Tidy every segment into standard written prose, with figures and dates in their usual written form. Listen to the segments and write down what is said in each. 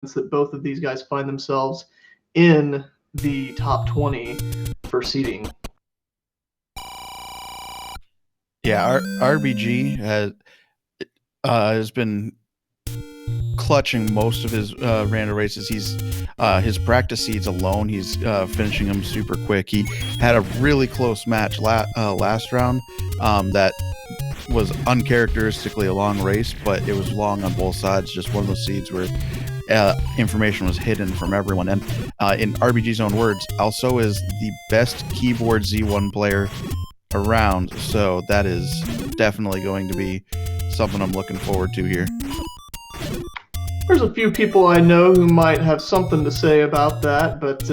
that both of these guys find themselves in the top 20 for seeding. Yeah, RBG has been clutching most of his random races. His practice seeds alone, he's finishing them super quick. He had a really close match last round that was uncharacteristically a long race, but it was long on both sides. Just one of those seeds where information was hidden from everyone. And in RBG's own words, Alsoa is the best keyboard Z1 player around, so that is definitely going to be something I'm looking forward to here. There's a few people I know who might have something to say about that, but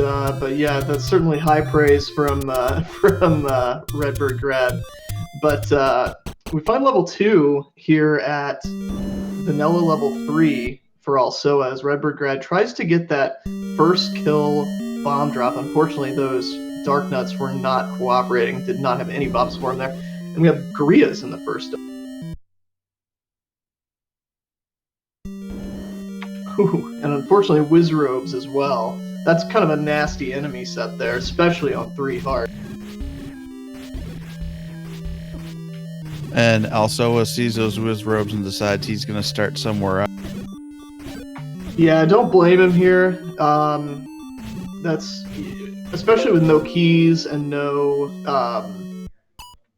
yeah, that's certainly high praise from Redbirdgrad. But we find level 2 here at Vanilla level 3 for Alsoa as Redbirdgrad tries to get that first kill bomb drop. Unfortunately, those Dark Nuts were not cooperating, did not have any bombs for him there. And we have Grias in the first. Ooh, and unfortunately Wizrobes as well. That's kind of a nasty enemy set there, especially on 3 hard. And Alsoa sees those Wizrobes and decides he's going to start somewhere else. Yeah, don't blame him here. That's especially with no keys and no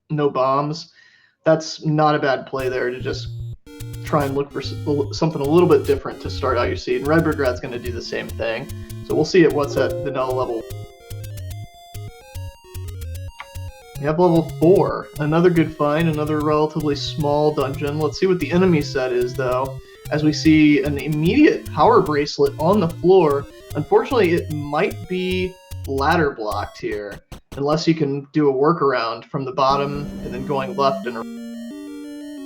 bombs. That's not a bad play there to just try and look for something a little bit different to start out your seed. And Redbirdgrad's going to do the same thing. So we'll see what's at Vanilla level. We have level 4. Another good find, another relatively small dungeon. Let's see what the enemy set is, though. As we see an immediate power bracelet on the floor. Unfortunately, it might be ladder blocked here, unless you can do a workaround from the bottom and then going left and right.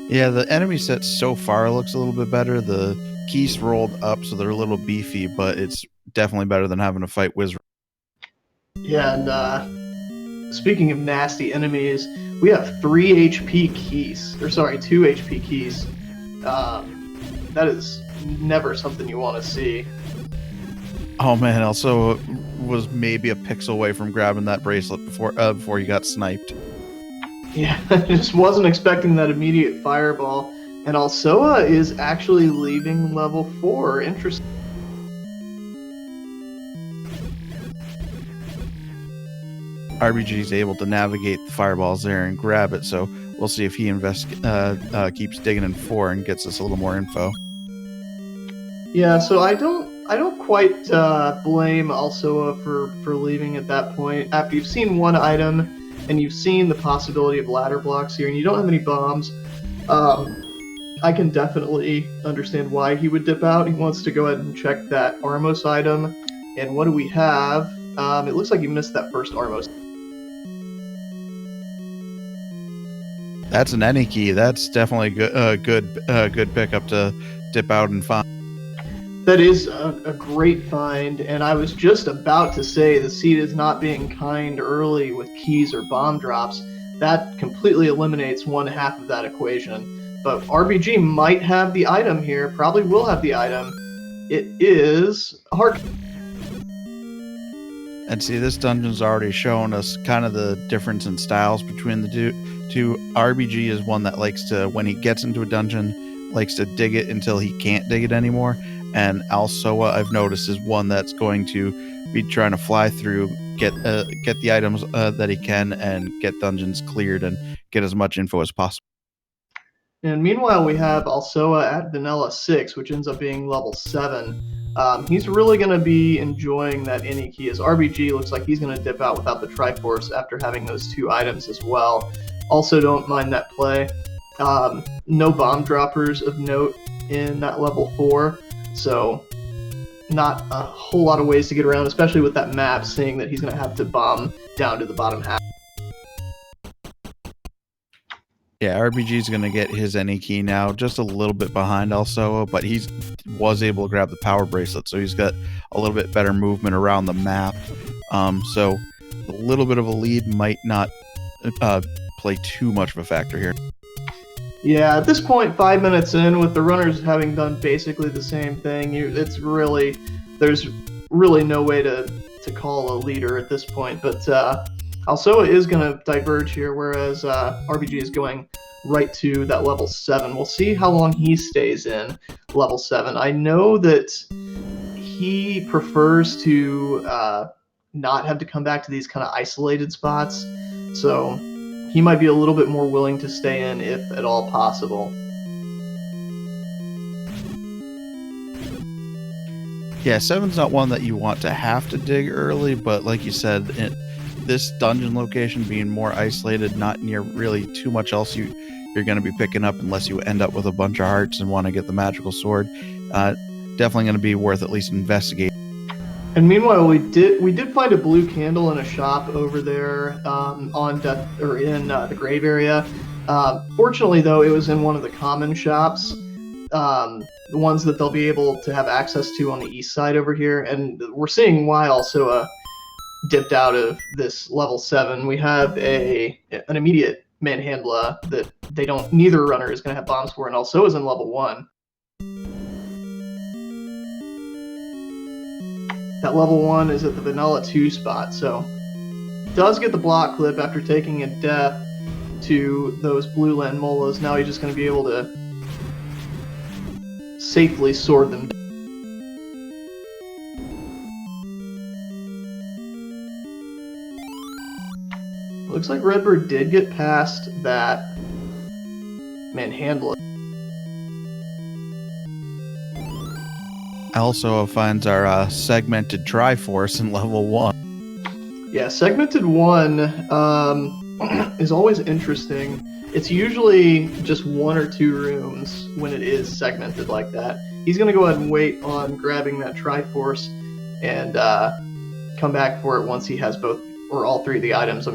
Yeah, the enemy set so far looks a little bit better. The keys rolled up, so they're a little beefy, but it's definitely better than having to fight Wizard. Yeah, and speaking of nasty enemies, we have 3 HP keys. Or sorry, 2 HP keys. That is never something you want to see. Oh man, also was maybe a pixel away from grabbing that bracelet before he got sniped. Yeah, I just wasn't expecting that immediate fireball. And Alsoa is actually leaving level 4. Interesting. RBG is able to navigate the fireballs there and grab it, so we'll see if he keeps digging in 4 and gets us a little more info. Yeah, so I don't quite blame Alsoa for leaving at that point. After you've seen one item and you've seen the possibility of ladder blocks here and you don't have any bombs, I can definitely understand why he would dip out. He wants to go ahead and check that Armos item. And what do we have? It looks like he missed that first Armos. That's an any key. That's definitely a good pickup to dip out and find. That is a great find, and I was just about to say the seed is not being kind early with keys or bomb drops. That completely eliminates one half of that equation. But RBG might have the item here, probably will have the item. It is a heart. And see, this dungeon's already shown us kind of the difference in styles between the two. RBG is one that likes to, when he gets into a dungeon, likes to dig it until he can't dig it anymore. And Alsoa, I've noticed, is one that's going to be trying to fly through, get the items that he can, and get dungeons cleared and get as much info as possible. And meanwhile, we have Alsoa at Vanilla 6, which ends up being level 7. He's really going to be enjoying that any key, as RBG looks like he's going to dip out without the Triforce after having those 2 items as well. Also, don't mind that play. No bomb droppers of note in that level 4, so not a whole lot of ways to get around, especially with that map, seeing that he's going to have to bomb down to the bottom half. Yeah, RBG is going to get his any key now, just a little bit behind Alsoa, but he was able to grab the power bracelet, so he's got a little bit better movement around the map. So a little bit of a lead might not play too much of a factor here. Yeah, at this point, 5 minutes in, with the runners having done basically the same thing, there's really no way to call a leader at this point. But Alsoa is going to diverge here, whereas RBG is going right to that level 7. We'll see how long he stays in level 7. I know that he prefers to not have to come back to these kind of isolated spots, so he might be a little bit more willing to stay in if at all possible. Yeah, 7's not one that you want to have to dig early, but like you said, this dungeon location being more isolated, not near really too much else you're going to be picking up unless you end up with a bunch of hearts and want to get the magical sword. Definitely going to be worth at least investigating. And meanwhile, we did find a blue candle in a shop over there on death or in the grave area. Fortunately, though, it was in one of the common shops, the ones that they'll be able to have access to on the east side over here. And we're seeing why also dipped out of this level 7. We have an immediate manhandler that neither runner is going to have bombs for, and also is in level 1. That level 1 is at the vanilla 2 spot, so does get the block clip after taking a death to those blue land molas. Now he's just going to be able to safely sword them down. Looks like Redbird did get past that manhandler. Also finds our segmented Triforce in level 1. Yeah, segmented 1 is always interesting. It's usually just 1 or 2 rooms when it is segmented like that. He's going to go ahead and wait on grabbing that Triforce and come back for it once he has both or all 3 of the items.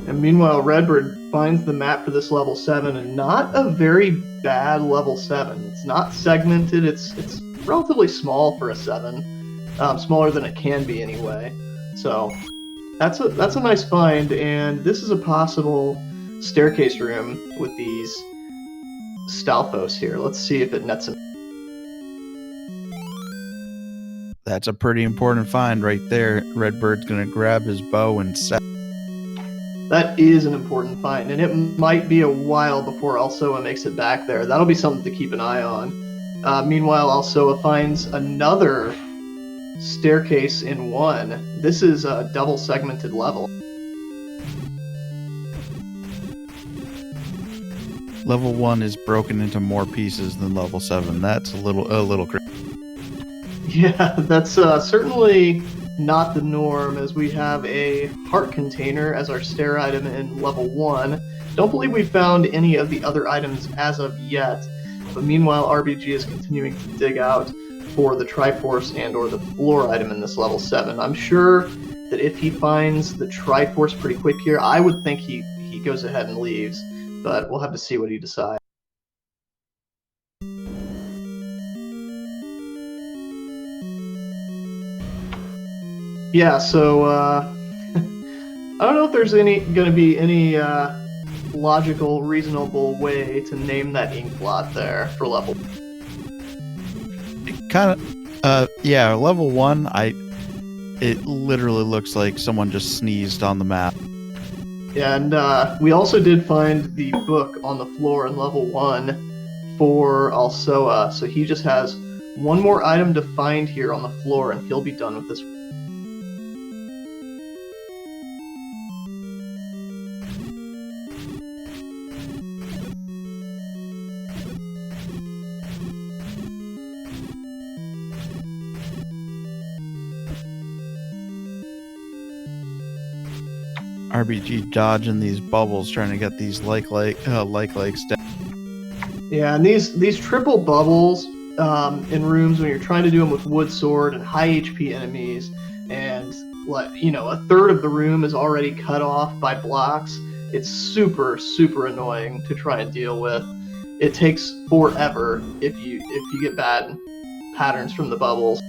And meanwhile, Redbird finds the map for this level 7, and not a very bad level 7. It's not segmented. It's relatively small for a 7, smaller than it can be anyway. So that's a nice find, and this is a possible staircase room with these Stalfos here. Let's see if it nets him. That's a pretty important find right there. Redbird's going to grab his bow and set. That is an important find, and it might be a while before Alsoa makes it back there. That'll be something to keep an eye on. Meanwhile, Alsoa finds another staircase in 1. This is a double segmented level. Level 1 is broken into more pieces than level 7. That's a little crazy. Yeah, that's certainly not the norm, as we have a heart container as our stair item in level 1. Don't believe we found any of the other items as of yet, but meanwhile RBG is continuing to dig out for the Triforce and or the floor item in this level 7. I'm sure that if he finds the Triforce pretty quick here, I would think he goes ahead and leaves, but we'll have to see what he decides. Yeah, so I don't know if there's going to be any logical, reasonable way to name that ink blot there for level. Kind of, yeah, level 1. It literally looks like someone just sneezed on the map. Yeah, and we also did find the book on the floor in level 1 for Alsoa, so he just has one more item to find here on the floor, and he'll be done with this. RBG dodging these bubbles, trying to get these like lakes down. Yeah, and these triple bubbles in rooms when you're trying to do them with wood sword and high HP enemies, and a third of the room is already cut off by blocks. It's super annoying to try and deal with. It takes forever if you get bad patterns from the bubbles.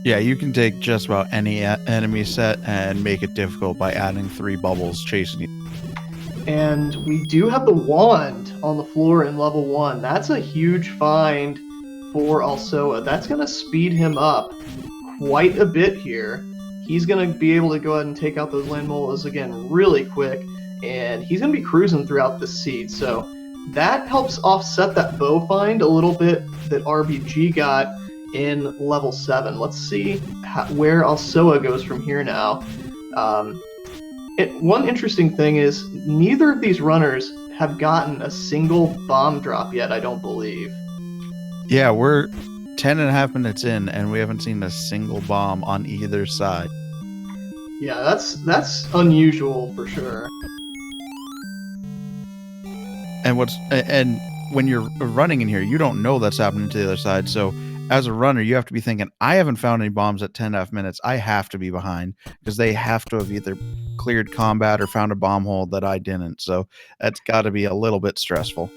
Yeah, you can take just about any enemy set and make it difficult by adding 3 bubbles chasing you. And we do have the wand on the floor in level 1. That's a huge find for Alsoa. That's going to speed him up quite a bit here. He's going to be able to go ahead and take out those land molas again really quick, and he's going to be cruising throughout the seed. So that helps offset that bow find a little bit that RBG got in level 7. Let's see where Alsoa goes from here now. One interesting thing is neither of these runners have gotten a single bomb drop yet, I don't believe. Yeah, we're 10.5 minutes in, and we haven't seen a single bomb on either side. Yeah, that's unusual for sure. And when you're running in here, you don't know that's happening to the other side. So as a runner, you have to be thinking, I haven't found any bombs at 10.5 minutes. I have to be behind, because they have to have either cleared combat or found a bomb hole that I didn't. So that's got to be a little bit stressful.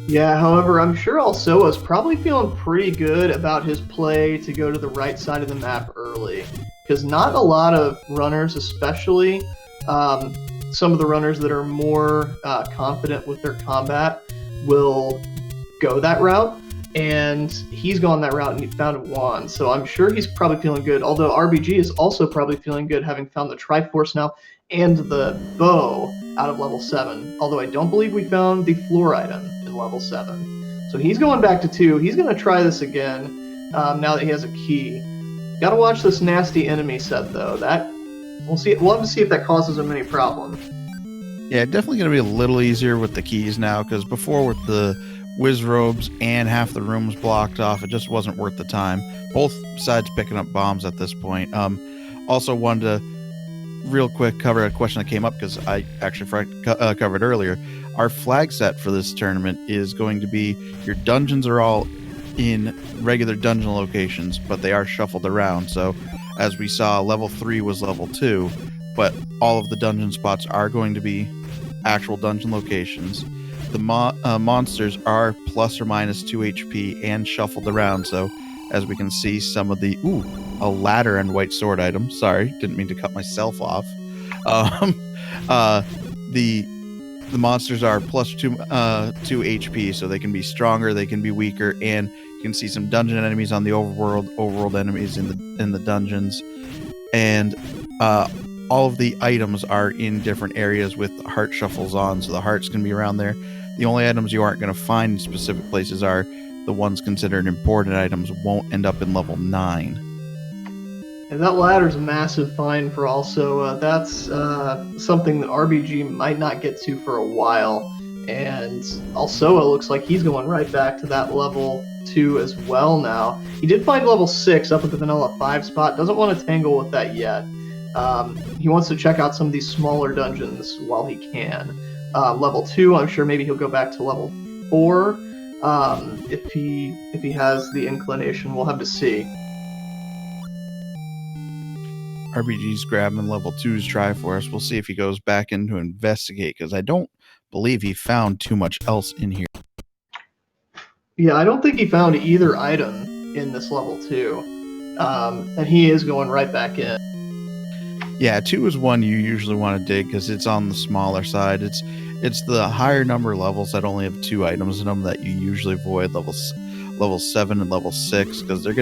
Yeah, however, I'm sure Alsoa is probably feeling pretty good about his play to go to the right side of the map early, because not a lot of runners, especially some of the runners that are more confident with their combat, will go that route. And he's gone that route and he found a wand. So I'm sure he's probably feeling good. Although RBG is also probably feeling good, having found the Triforce now and the bow out of level 7. Although I don't believe we found the floor item in level 7. So he's going back to 2. He's going to try this again now that he has a key. Got to watch this nasty enemy set though. We'll see. We'll have to see if that causes him any problem. Yeah, definitely going to be a little easier with the keys now, because before with the whiz robes and half the rooms blocked off, it just wasn't worth the time. Both sides picking up bombs at this point. Also wanted to real quick cover a question that came up, because I actually covered earlier. Our flag set for this tournament is going to be, your dungeons are all in regular dungeon locations, but they are shuffled around. So as we saw, level 3 was level 2, but all of the dungeon spots are going to be actual dungeon locations. The monsters are plus or minus 2 HP and shuffled around. So as we can see, some of the a ladder and white sword item. Sorry, didn't mean to cut myself off. The monsters are plus 2 HP, so they can be stronger, they can be weaker, and you can see some dungeon enemies on the overworld enemies in the dungeons, and all of the items are in different areas with heart shuffles on, so the hearts can be around there. The only items you aren't going to find in specific places are the ones considered important items won't end up in level 9. And that ladder's a massive find for Alsoa. That's something that RBG might not get to for a while. And Alsoa looks like he's going right back to that level 2 as well now. He did find level 6 up at the vanilla 5 spot. Doesn't want to tangle with that yet. He wants to check out some of these smaller dungeons while he can. Level 2, I'm sure maybe he'll go back to level 4 if he has the inclination. We'll have to see. RBG's grabbing level 2's Triforce. We'll see if he goes back in to investigate, because I don't believe he found too much else in here. Yeah, I don't think he found either item in this level 2. And he is going right back in. Yeah, 2 is one you usually want to dig, because it's on the smaller side. It's the higher number levels that only have 2 items in them that you usually avoid, level 7 and level 6, because they're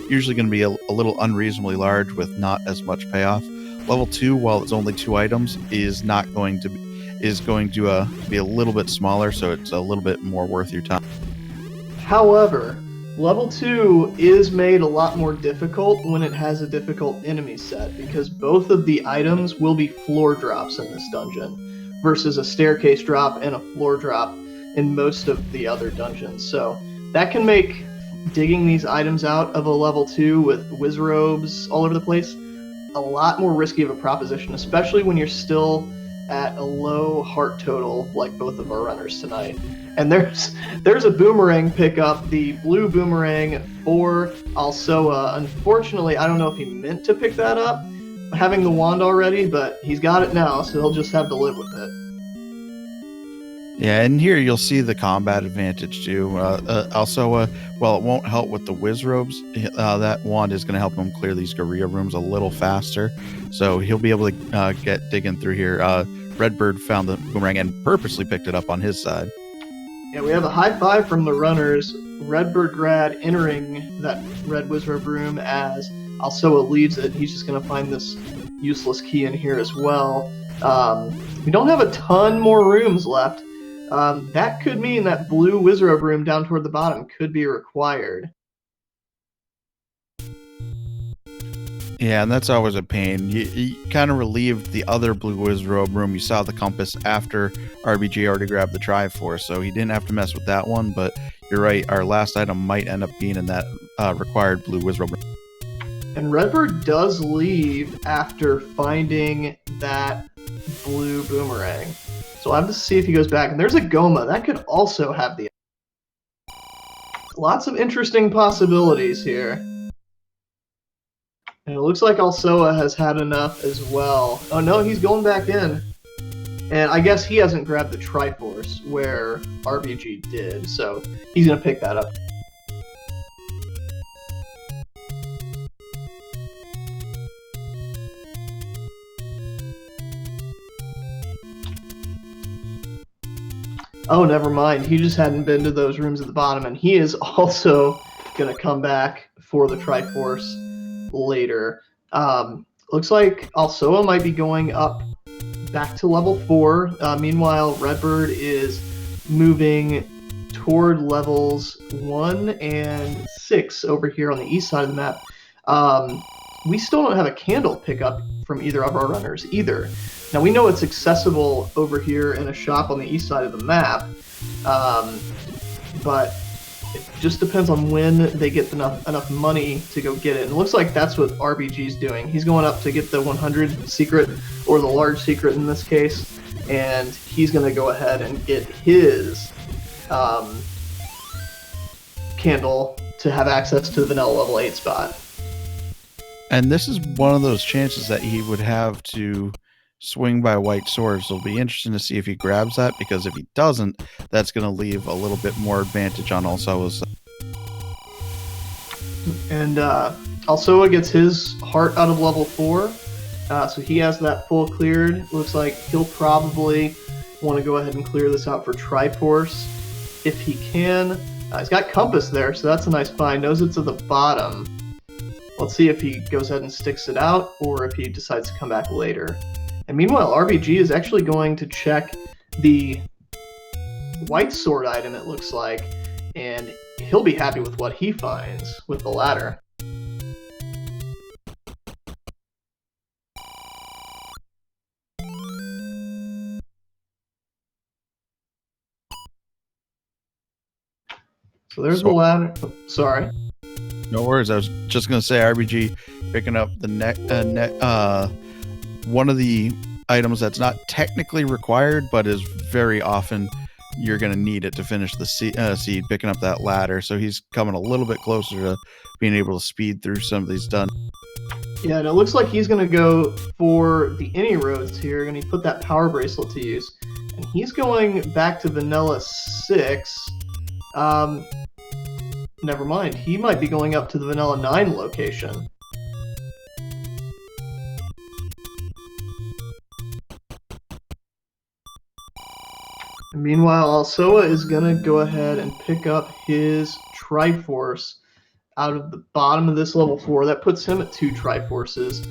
usually going to be a little unreasonably large with not as much payoff. Level 2, while it's only 2 items, is going to be a little bit smaller, so it's a little bit more worth your time. However, level 2 is made a lot more difficult when it has a difficult enemy set, because both of the items will be floor drops in this dungeon versus a staircase drop and a floor drop in most of the other dungeons. So that can make digging these items out of a level 2 with whiz robes all over the place a lot more risky of a proposition, especially when you're still at a low heart total like both of our runners tonight. And there's a boomerang pickup, the blue boomerang for Alsoa. Unfortunately, I don't know if he meant to pick that up, having the wand already, but he's got it now, so he'll just have to live with it. Yeah, and here you'll see the combat advantage too. Also, well, it won't help with the whiz robes. That wand is going to help him clear these Gorilla rooms a little faster, so he'll be able to get digging through here. Redbird found the boomerang and purposely picked it up on his side. Yeah, we have a high five from the runners. Redbirdgrad entering that red wizard room as Alsoa leaves it. He's just going to find this useless key in here as well. We don't have a ton more rooms left. That could mean that blue wizard room down toward the bottom could be required. Yeah, and that's always a pain. You kind of relieved the other blue wizard room. You saw the compass after RBG already grabbed the Triforce, so he didn't have to mess with that one. But you're right, our last item might end up being in that required blue wizard room. And Redbird does leave after finding that blue boomerang. So I'll have to see if he goes back. And there's a Goma. That could also have the... Lots of interesting possibilities here. And it looks like Alsoa has had enough as well. Oh no, he's going back in. And I guess he hasn't grabbed the Triforce where RBG did, so he's going to pick that up. Oh, never mind. He just hadn't been to those rooms at the bottom, and he is also going to come back for the Triforce later. Looks like Alsoa might be going up back to level 4. Meanwhile, Redbird is moving toward levels 1 and 6 over here on the east side of the map. We still don't have a candle pickup from either of our runners either. Now, we know it's accessible over here in a shop on the east side of the map, but it just depends on when they get enough money to go get it. And it looks like that's what RBG's doing. He's going up to get the 100 secret, or the large secret in this case, and he's going to go ahead and get his candle to have access to the vanilla level 8 spot. And this is one of those chances that he would have to swing by white swords. It'll be interesting to see if he grabs that, because if he doesn't, that's going to leave a little bit more advantage on Alsoa's side. And Alsoa gets his heart out of level 4, so he has that full cleared. Looks like he'll probably want to go ahead and clear this out for Triforce if he can. He's got Compass there, so that's a nice find. Knows it's at the bottom. Let's see if he goes ahead and sticks it out, or if he decides to come back later. And meanwhile, RBG is actually going to check the white sword item, it looks like, and he'll be happy with what he finds with the ladder. So there's the ladder. Oh, sorry. No worries. I was just going to say RBG picking up the one of the items that's not technically required, but is very often you're going to need it to finish the seed, picking up that ladder. So he's coming a little bit closer to being able to speed through some of these done. Yeah, and it looks like he's going to go for the any roads here, and he put that power bracelet to use. And he's going back to vanilla 6. Never mind. He might be going up to the vanilla 9 location. And meanwhile, Alsoa is going to go ahead and pick up his Triforce out of the bottom of this level 4. That puts him at 2 Triforces.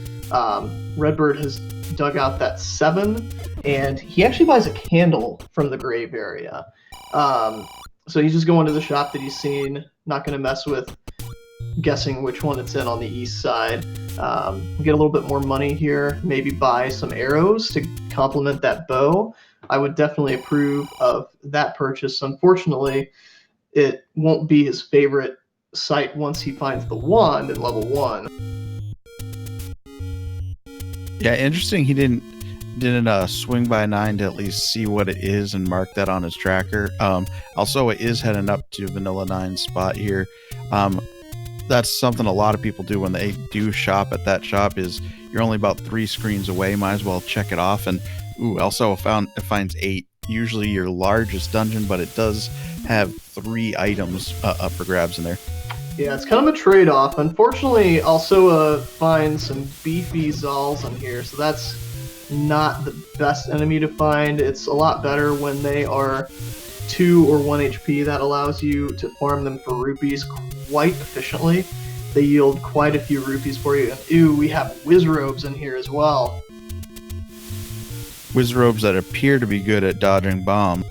Redbird has dug out that 7, and he actually buys a candle from the grave area. So he's just going to the shop that he's seen, not going to mess with guessing which one it's in on the east side. Get a little bit more money here, maybe buy some arrows to complement that bow. I would definitely approve of that purchase. Unfortunately, it won't be his favorite sight once he finds the wand in level 1. Yeah, interesting. He didn't swing by 9 to at least see what it is and mark that on his tracker. Alsoa is heading up to vanilla 9 spot here. That's something a lot of people do when they do shop at that shop, is you're only about 3 screens away, might as well check it off. And Alsoa finds 8 usually your largest dungeon, but it does have 3 items up for grabs in there. Yeah, it's kind of a trade-off. Unfortunately, Alsoa finds some beefy Zals in here, so that's not the best enemy to find. It's a lot better when they are 2 or 1 HP. That allows you to farm them for rupees quite efficiently. They yield quite a few rupees for you. And ooh, we have Wizrobes in here as well. Wizrobes that appear to be good at dodging bombs.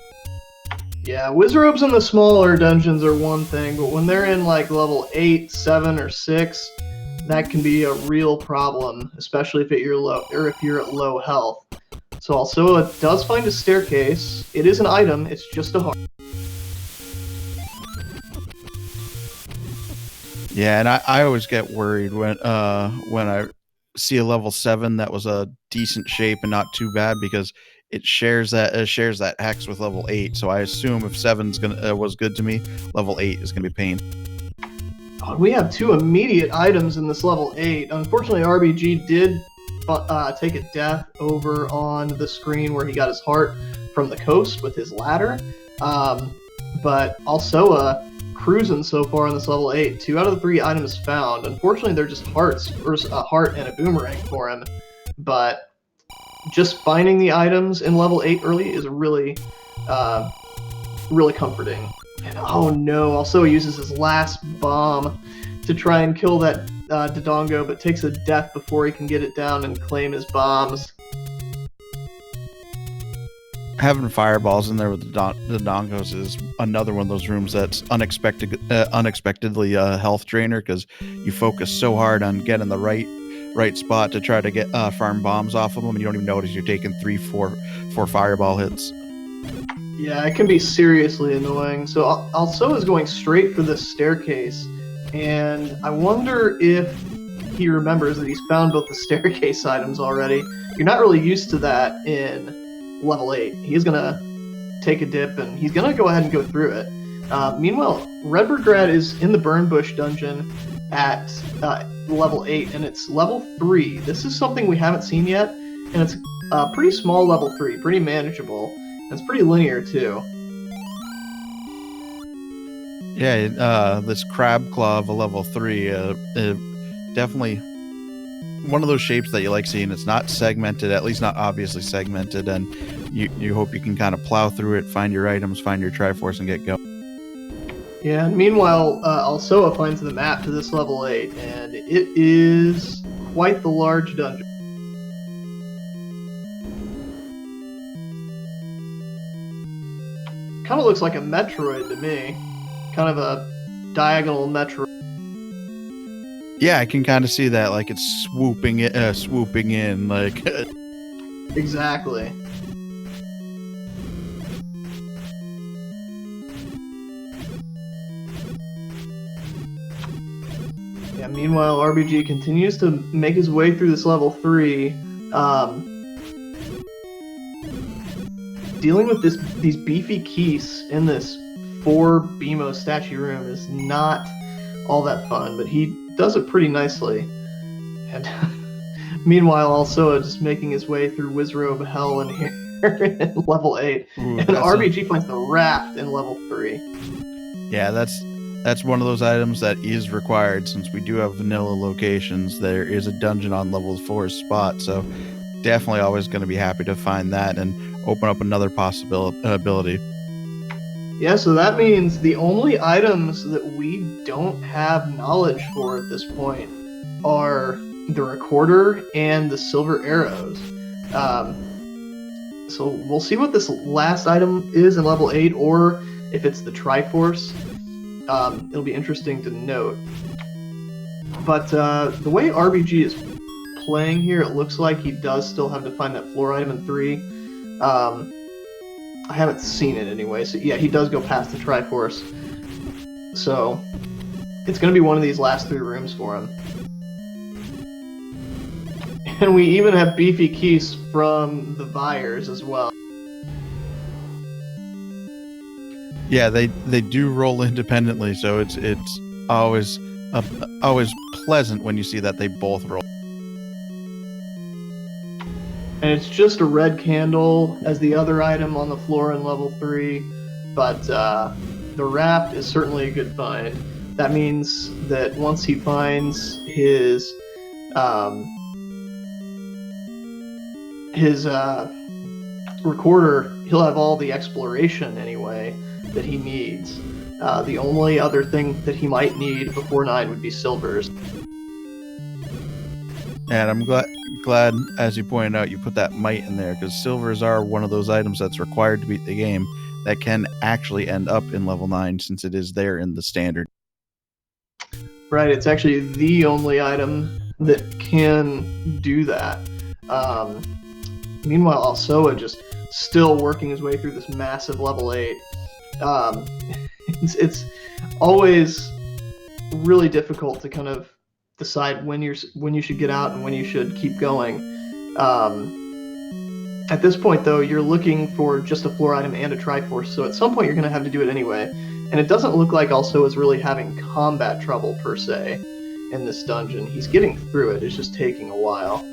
Yeah, Wizrobes in the smaller dungeons are one thing, but when they're in like level 8, 7, or 6, that can be a real problem, especially if you're at low health. So also it does find a staircase. It is an item, it's just a heart. Yeah, and I always get worried when I see a level 7 that was a decent shape and not too bad, because it shares that hex with level 8. So I assume if 7's was good to me, level 8 is gonna be pain. Oh, we have 2 immediate items in this level 8. Unfortunately, RBG did take a death over on the screen where he got his heart from the coast with his ladder. But also cruising so far on this level 8. 2 out of the 3 items found. Unfortunately, they're just hearts, or a heart and a boomerang for him. But just finding the items in level 8 early is really, really comforting. And oh no, also he uses his last bomb to try and kill that Dodongo, but takes a death before he can get it down and claim his bombs. Having fireballs in there with the Dodongos is another one of those rooms that's unexpectedly health drainer, because you focus so hard on getting the right spot to try to get farm bombs off of them, and you don't even notice you're taking 3-4 fireball hits. Yeah, it can be seriously annoying. So Alsoa is going straight for this staircase, and I wonder if he remembers that he's found both the staircase items already. You're not really used to that in level 8. He's gonna take a dip and he's gonna go ahead and go through it. Meanwhile, Redbirdgrad is in the Burn Bush dungeon at level 8, and it's level 3. This is something we haven't seen yet, and it's a pretty small level 3, pretty manageable, and it's pretty linear too. Yeah, this crab claw of a level 3, definitely one of those shapes that you like seeing. It's not segmented, at least not obviously segmented, and you hope you can kind of plow through it, find your items, find your Triforce, and get going. Yeah, and meanwhile, Alsoa finds the map to this level 8, and it is quite the large dungeon. Kind of looks like a Metroid to me. Kind of a diagonal Metroid. Yeah, I can kind of see that, like it's swooping in, like. Exactly. Yeah, meanwhile, RBG continues to make his way through this level 3. Dealing with these beefy keys in this 4 BMO statue room is not all that fun, but he does it pretty nicely. And meanwhile, also just making his way through Wizrobe Hell in here in level 8. Ooh, and RBG finds the raft in level 3. Yeah, that's one of those items that is required, since we do have vanilla locations. There is a dungeon on level 4 spot, so definitely always going to be happy to find that and open up another possibility. Yeah, so that means the only items that we don't have knowledge for at this point are the recorder and the silver arrows. So we'll see what this last item is in level 8, or if it's the Triforce. It'll be interesting to note. But the way RBG is playing here, it looks like he does still have to find that floor item in 3. I haven't seen it anyway, so yeah, he does go past the Triforce. So it's going to be one of these last 3 rooms for him. And we even have beefy keys from the Vyres as well. Yeah, they do roll independently, so it's always pleasant when you see that they both roll. and it's just a red candle as the other item on the floor in level 3, but the raft is certainly a good find. That means that once he finds his recorder, he'll have all the exploration anyway that he needs. The only other thing that he might need before 9 would be silvers. And I'm glad, as you pointed out, you put that might in there, because silvers are one of those items that's required to beat the game that can actually end up in level 9, since it is there in the standard. Right, it's actually the only item that can do that. Meanwhile, Alsoa just still working his way through this massive level 8. It's always really difficult to kind of decide when you should get out and when you should keep going. At this point, though, you're looking for just a floor item and a Triforce, so at some point you're going to have to do it anyway. And it doesn't look like Alsoa is really having combat trouble, per se, in this dungeon. He's getting through it, it's just taking a while.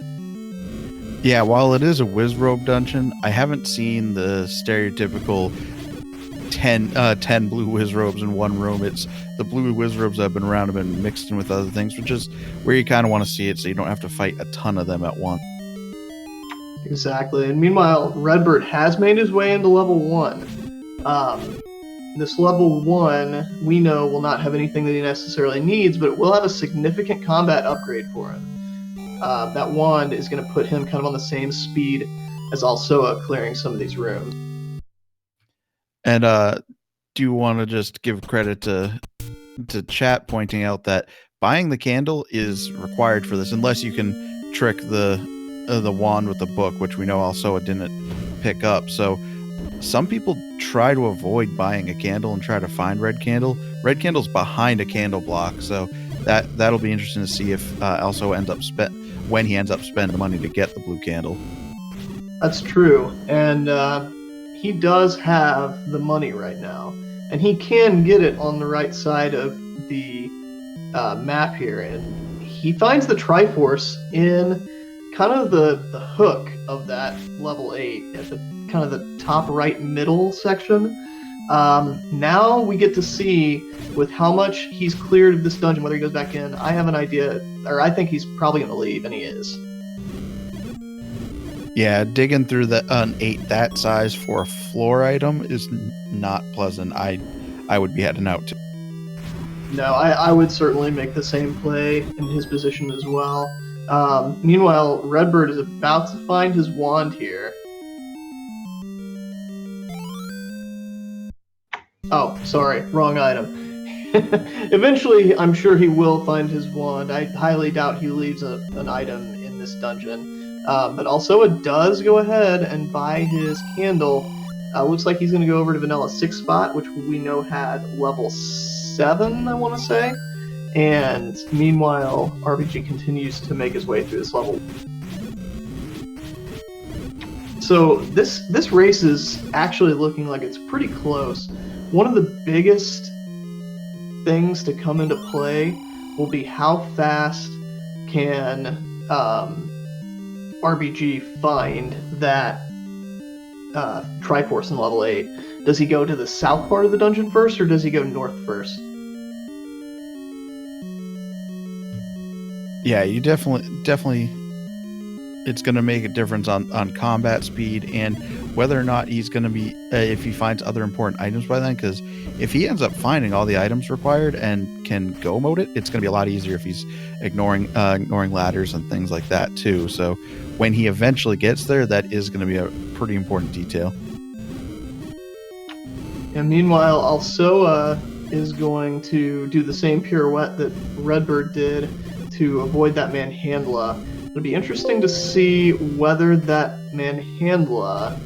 Yeah, while it is a Wizrobe dungeon, I haven't seen the stereotypical 10 blue Wizrobes in one room. It's the blue Wizrobes that have been around have been mixed in with other things, which is where you kind of want to see it, so you don't have to fight a ton of them at once. Exactly. And meanwhile, Redbird has made his way into level 1. This level 1, we know, will not have anything that he necessarily needs, but it will have a significant combat upgrade for him. That wand is going to put him kind of on the same speed as Alsoa clearing some of these rooms. And do you want to just give credit to chat pointing out that buying the candle is required for this, unless you can trick the wand with the book, which we know Alsoa didn't pick up. So some people try to avoid buying a candle and try to find red candle. Red candle's behind a candle block, so that'll be interesting to see if Alsoa ends up when he ends up spending the money to get the blue candle. That's true, and he does have the money right now, and he can get it on the right side of the map here, and he finds the Triforce in kind of the hook of that level 8 at the kind of the top right middle section. Now we get to see with how much he's cleared of this dungeon, whether he goes back in. I have an idea, or I think he's probably going to leave, and he is. Yeah, digging through an 8 that size for a floor item is not pleasant. I would be heading out too. No, I would certainly make the same play in his position as well. Meanwhile, Redbird is about to find his wand here. Oh, sorry, wrong item. Eventually, I'm sure he will find his wand. I highly doubt he leaves an item in this dungeon. But Alsoa does go ahead and buy his candle. Looks like he's going to go over to Vanilla 6 spot, which we know had level 7, I want to say. And meanwhile, RBG continues to make his way through this level. So this race is actually looking like it's pretty close. One of the biggest things to come into play will be how fast can RBG find that Triforce in level 8. Does he go to the south part of the dungeon first, or does he go north first? Yeah, you definitely it's going to make a difference on combat speed and whether or not he's going to be if he finds other important items by then, because if he ends up finding all the items required and can go mode it, it's going to be a lot easier if he's ignoring ladders and things like that too. So when he eventually gets there, that is going to be a pretty important detail. And meanwhile, Alsoa is going to do the same pirouette that Redbird did to avoid that Manhandla. It'll be interesting to see whether that Manhandla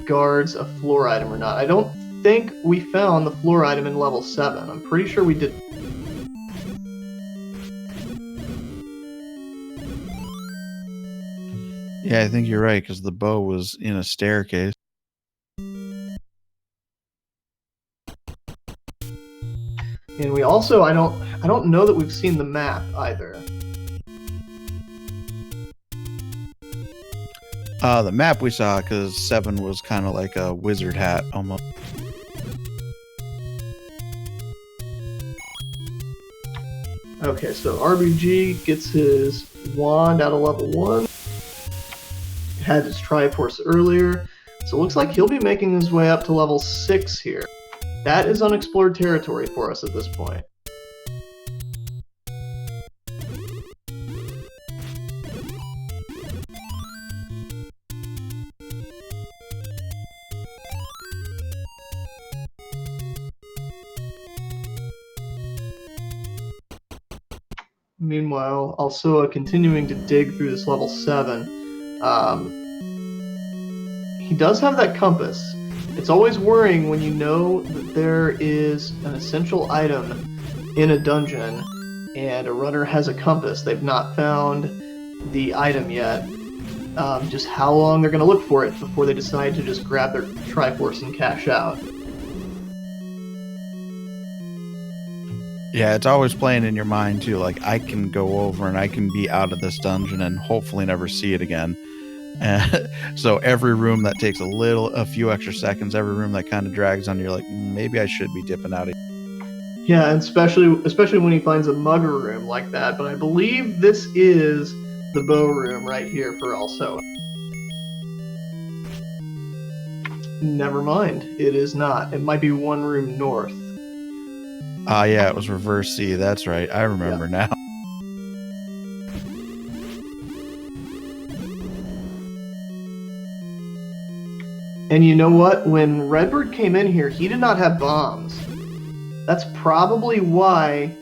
guards a floor item or not. I don't think we found the floor item in level 7. I'm pretty sure we did. Yeah, I think you're right, because the bow was in a staircase. And we also, I don't know that we've seen the map either. The map we saw, because 7 was kind of like a wizard hat almost. Okay, so RBG gets his wand out of level 1. Had his Triforce earlier. So it looks like he'll be making his way up to level 6 here. That is unexplored territory for us at this point. Meanwhile, Alsoa continuing to dig through this level 7. He does have that compass. It's always worrying when you know that there is an essential item in a dungeon and a runner has a compass. They've not found the item yet. Just how long they're going to look for it before they decide to just grab their Triforce and cash out. Yeah, it's always playing in your mind too. Like, I can go over and I can be out of this dungeon and hopefully never see it again. And so every room that takes a few extra seconds, every room that kind of drags on, you're like, maybe I should be dipping out of here. Yeah, and especially when he finds a mugger room like that. But I believe this is the bow room right here for Alsoa. Never mind, it is not. It might be one room north. Yeah, it was reverse C. That's right. I remember now. And you know what? When Redbird came in here, he did not have bombs. That's probably why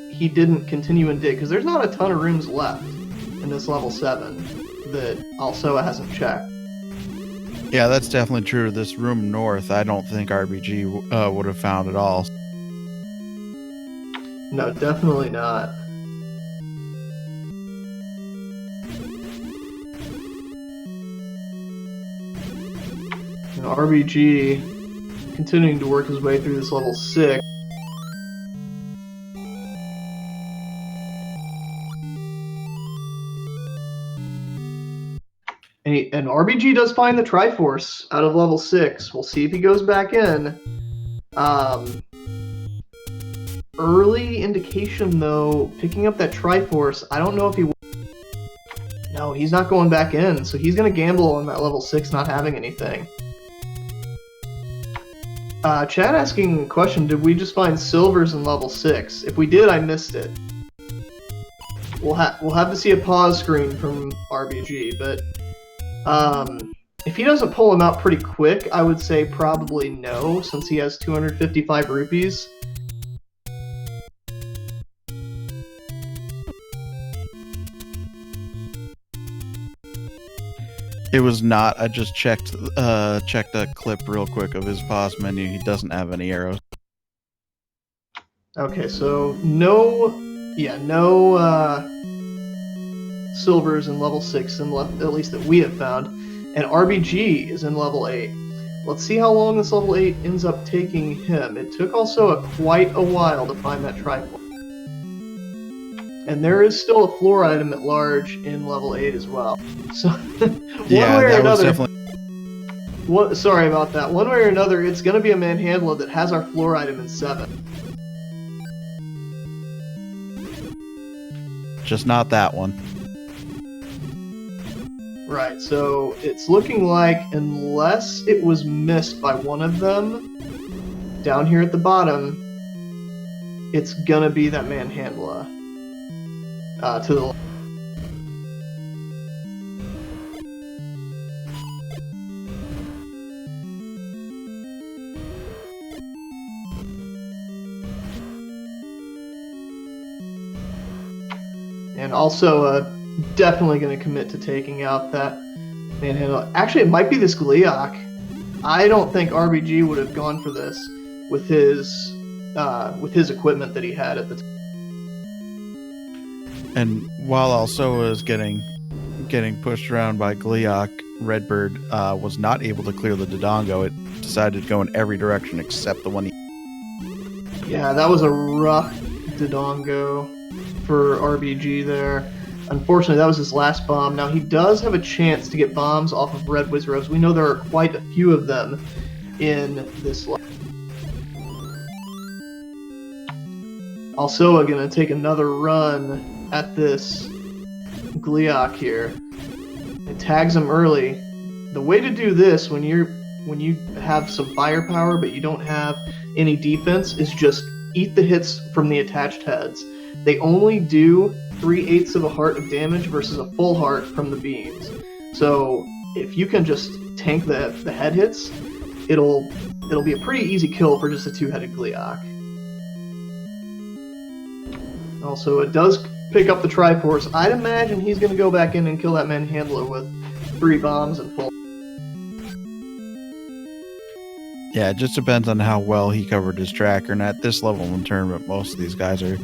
he didn't continue and dig, because there's not a ton of rooms left in this level 7 that Alsoa hasn't checked. Yeah, that's definitely true. This room north, I don't think RBG would have found at all. No, definitely not. And RBG continuing to work his way through this level 6. And RBG does find the Triforce out of level 6. We'll see if he goes back in. Early indication, though, picking up that Triforce, I don't know if he... No, he's not going back in, so he's going to gamble on that level 6 not having anything. Chad asking a question, did we just find silvers in level 6? If we did, I missed it. We'll have to see a pause screen from RBG, but if he doesn't pull them out pretty quick, I would say probably no, since he has 255 rupees. It was not. I just checked a clip real quick of his pause menu. He doesn't have any arrows. Okay, so no silvers in level 6, at least that we have found, and RBG is in level 8. Let's see how long this level 8 ends up taking him. It took also quite a while to find that Triforce. And there is still a floor item at large in level 8 as well. So, yeah, way or that another, was definitely... sorry about that. One way or another, it's going to be a manhandler that has our floor item in 7. Just not that one. Right, so it's looking like, unless it was missed by one of them, down here at the bottom, it's gonna be that manhandler. To the left. And also, definitely going to commit to taking out that manhandle. Actually, it might be this Gliok. I don't think RBG would have gone for this with his equipment that he had at the time. And while Alsoa is getting pushed around by Gliok, Redbird was not able to clear the Dodongo. It decided to go in every direction except the one he... Yeah, that was a rough Dodongo for RBG there. Unfortunately, that was his last bomb. Now, he does have a chance to get bombs off of Red Wizards. We know there are quite a few of them in this level. Also, I'm going to take another run at this Gleeok here. It tags him early. The way to do this when you have some firepower but you don't have any defense is just eat the hits from the attached heads. They only do 3/8 of a heart of damage versus a full heart from the beams. So if you can just tank the head hits, it'll be a pretty easy kill for just a two-headed Gleeok. Also, it does pick up the Triforce. I'd imagine he's going to go back in and kill that Manhandler with 3 bombs and full. Yeah, it just depends on how well he covered his tracker. And at this level in the tournament, most of these guys are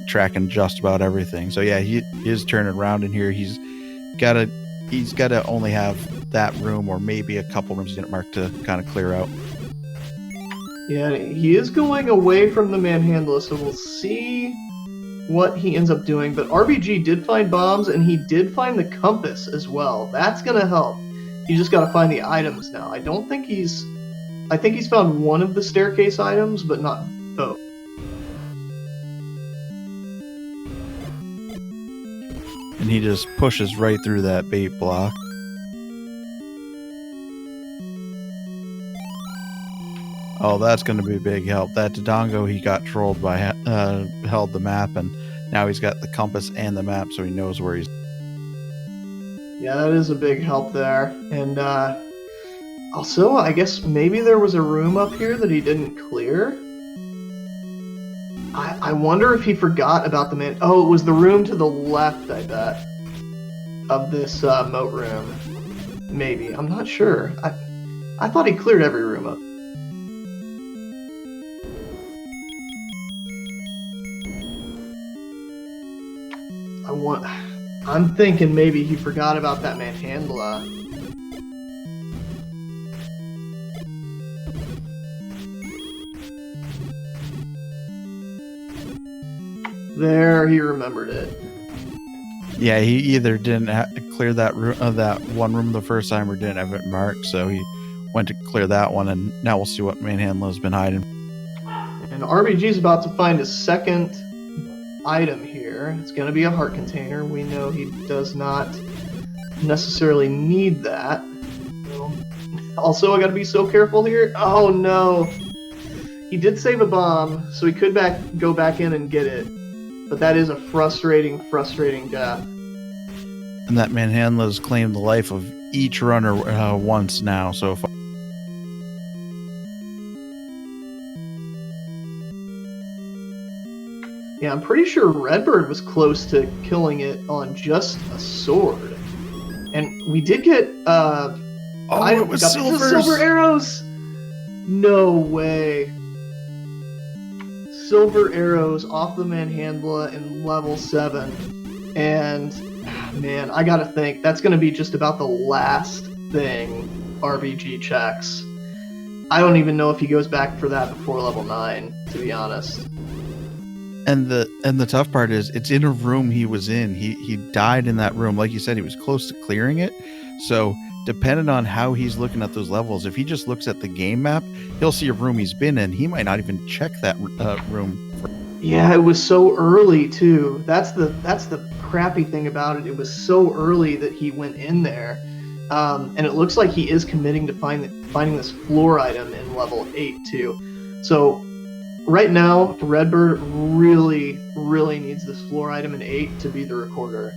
tracking just about everything. So yeah, he is turning around in here. He's gotta only have that room or maybe a couple rooms he didn't mark to kind of clear out. Yeah, he is going away from the Manhandler, so we'll see what he ends up doing. But RBG did find bombs, and he did find the compass as well. That's gonna help. You just gotta find the items now. I think he's found one of the staircase items, but not both. And he just pushes right through that bait block. Oh, that's going to be a big help. That Dodongo, he got trolled by held the map, and now he's got the compass and the map, so he knows where he's. Yeah, that is a big help there. And also, I guess maybe there was a room up here that he didn't clear. I wonder if he forgot about the man. Oh, it was the room to the left, I bet, of this moat room. Maybe. I'm not sure. I thought he cleared every room up. I'm thinking maybe he forgot about that Manhandler. There, he remembered it. Yeah, he either didn't clear that room, that one room the first time, or didn't have it marked, so he went to clear that one, and now we'll see what Manhandler's been hiding. And RBG's about to find his second item here. It's going to be a heart container. We know he does not necessarily need that. Also, I got to be so careful here. Oh no, he did save a bomb, so he could go back in and get it. But that is a frustrating death. And that Manhandler's claimed the life of each runner once now so far. Yeah, I'm pretty sure Redbird was close to killing it on just a sword. And we did get it was silver arrows. No way. Silver arrows off the Manhandler in level 7. And man, I gotta think that's gonna be just about the last thing RBG checks. I don't even know if he goes back for that before level 9, to be honest. And the tough part is it's in a room he was in. He died in that room. Like you said, he was close to clearing it. So depending on how he's looking at those levels, if he just looks at the game map, he'll see a room he's been in. He might not even check that room. Yeah, it was so early too. That's the crappy thing about it. It was so early that he went in there, and it looks like he is committing to finding this floor item in level 8 too. So right now, Redbird really needs this floor item in 8 to be the recorder.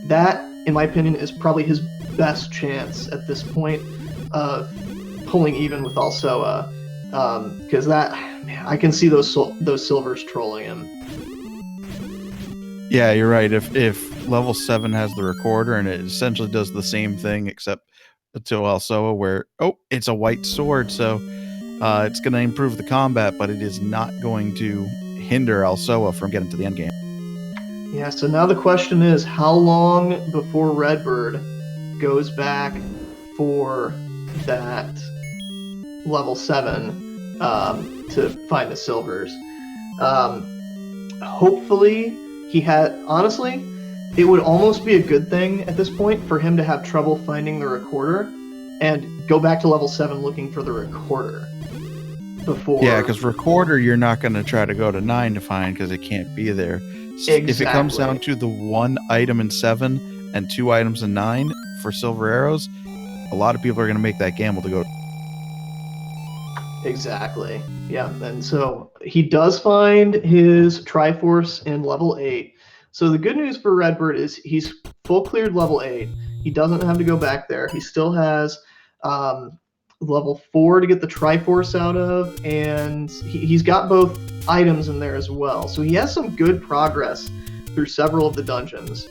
That, in my opinion, is probably his best chance at this point of pulling even with Alsoa, because I can see those silvers trolling him. Yeah, you're right. If level 7 has the recorder and it essentially does the same thing except to Alsoa, where it's a white sword, so it's going to improve the combat, but it is not going to hinder Alsoa from getting to the endgame. Yeah, so now the question is, how long before Redbird goes back for that level 7 to find the silvers? Hopefully, honestly, it would almost be a good thing at this point for him to have trouble finding the recorder and go back to level 7 looking for the recorder before. Yeah, because recorder you're not going to try to go to 9 to find because it can't be there. Exactly. If it comes down to the 1 item in 7 and 2 items in 9 for silver arrows, a lot of people are going to make that gamble to go. Exactly. Yeah, and so he does find his Triforce in level 8. So the good news for Redbird is he's full cleared level 8. He doesn't have to go back there. He still has level 4 to get the Triforce out of, and he's got both items in there as well. So he has some good progress through several of the dungeons.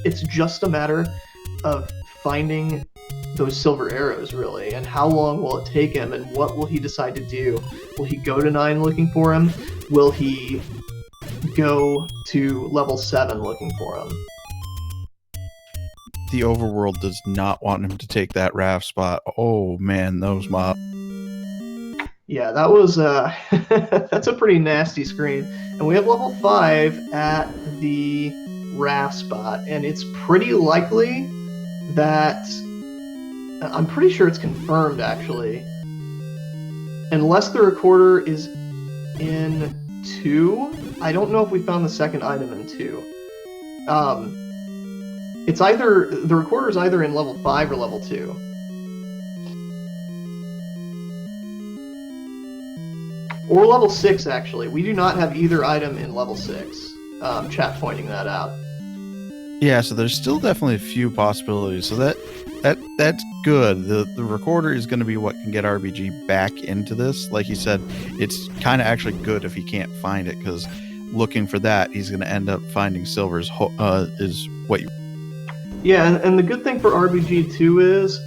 It's just a matter of finding those silver arrows, really, and how long will it take him, and what will he decide to do? Will he go to 9 looking for him? Will he go to level 7 looking for him? The overworld does not want him to take that raft spot. Oh man, those mobs. Yeah, that was that's a pretty nasty screen. And we have level 5 at the raft spot, and it's pretty likely that I'm pretty sure it's confirmed, actually. Unless the recorder is in 2. I don't know if we found the second item in 2. It's either... The recorder is either in level 5 or level 2. Or level 6, actually. We do not have either item in level 6. Chat pointing that out. Yeah, so there's still definitely a few possibilities. So that's good. The recorder is going to be what can get RBG back into this. Like you said, it's kind of actually good if he can't find it, because looking for that, he's going to end up finding silvers is what you... Yeah, and the good thing for RBG too is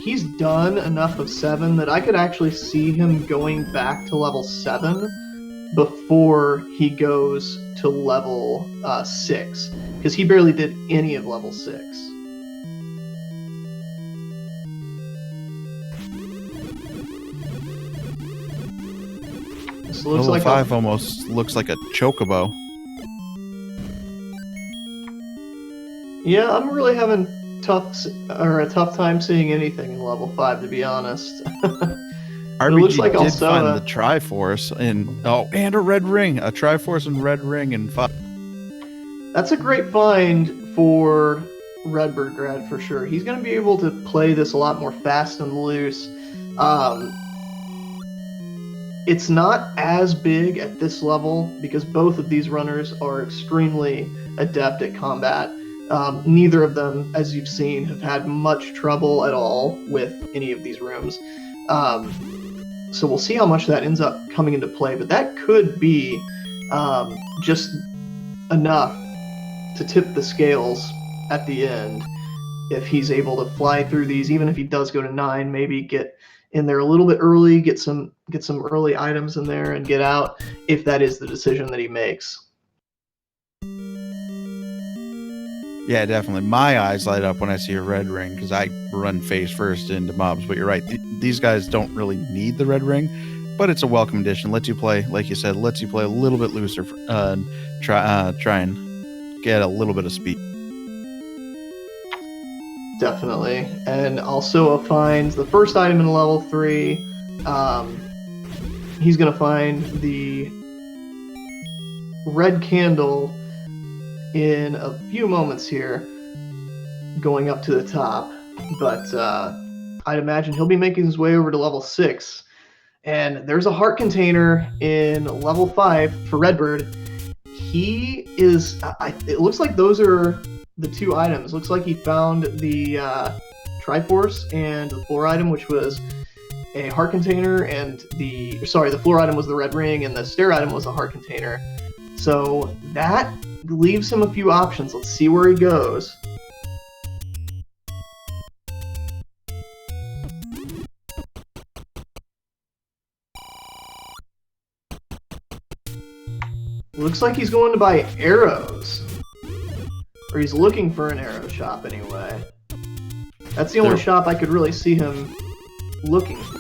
he's done enough of 7 that I could actually see him going back to level 7 before he goes to level 6, because he barely did any of level 6. This looks level like 5 almost looks like a chocobo. Yeah, I'm really having a tough time seeing anything in level 5, to be honest. RBG looks like did find the Triforce and a red ring, a Triforce and red ring in 5. That's a great find for Redbirdgrad for sure. He's going to be able to play this a lot more fast and loose. It's not as big at this level because both of these runners are extremely adept at combat. Neither of them, as you've seen, have had much trouble at all with any of these rooms. So we'll see how much that ends up coming into play, but that could be just enough to tip the scales at the end if he's able to fly through these. Even if he does go to 9, maybe get in there a little bit early, get some early items in there and get out, if that is the decision that he makes. Yeah, definitely. My eyes light up when I see a red ring because I run face first into mobs. But you're right. These guys don't really need the red ring, but it's a welcome addition. Lets you play, like you said, lets you play a little bit looser and try and get a little bit of speed. Definitely. And also finds the first item in level 3. He's going to find the red candle in a few moments here, going up to the top, but I'd imagine he'll be making his way over to level 6, and there's a heart container in level 5 for Redbird. He is, it looks like those are the 2 items. Looks like he found the Triforce and the floor item, which was a heart container, and the floor item was the red ring, and the stair item was a heart container. So that leaves him a few options. Let's see where he goes. Looks like he's going to buy arrows. Or he's looking for an arrow shop anyway. That's the only shop I could really see him looking for.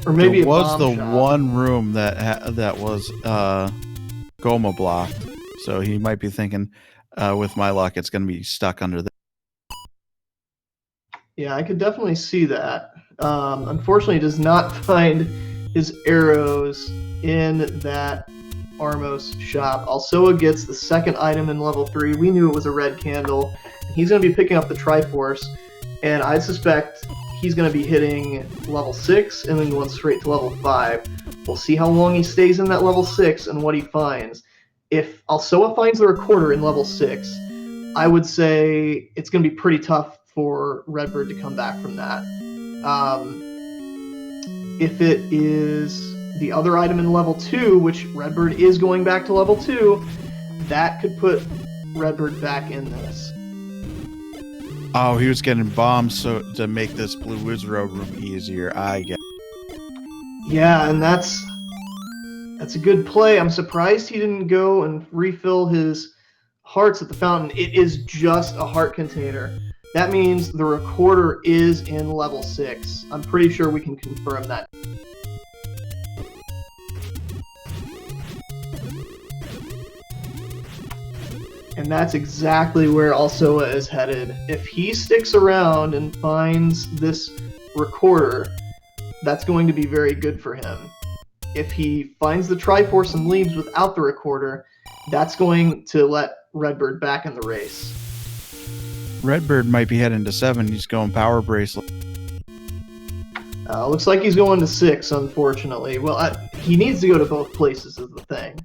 Or maybe there a was bomb the shop. one room that was Goma blocked, so he might be thinking, with my luck, it's going to be stuck under there. Yeah, I could definitely see that. Unfortunately, he does not find his arrows in that Armos shop. Alsoa gets the second item in level 3. We knew it was a red candle. He's going to be picking up the Triforce, and I suspect he's going to be hitting level 6 and then going straight to level 5. We'll see how long he stays in that level 6 and what he finds. If Alsoa finds the recorder in level 6, I would say it's going to be pretty tough for Redbird to come back from that. If it is the other item in level 2, which Redbird is going back to level 2, that could put Redbird back in this. Oh, he was getting bombs so to make this Blue Wizard room easier. I get. Yeah, and that's a good play. I'm surprised he didn't go and refill his hearts at the fountain. It is just a heart container. That means the recorder is in level 6. I'm pretty sure we can confirm that. And that's exactly where Alsoa is headed. If he sticks around and finds this recorder, that's going to be very good for him. If he finds the Triforce and leaves without the recorder, that's going to let Redbird back in the race. Redbird might be heading to 7. He's going Power Bracelet. Looks like he's going to 6, unfortunately. Well, he needs to go to both places is the thing.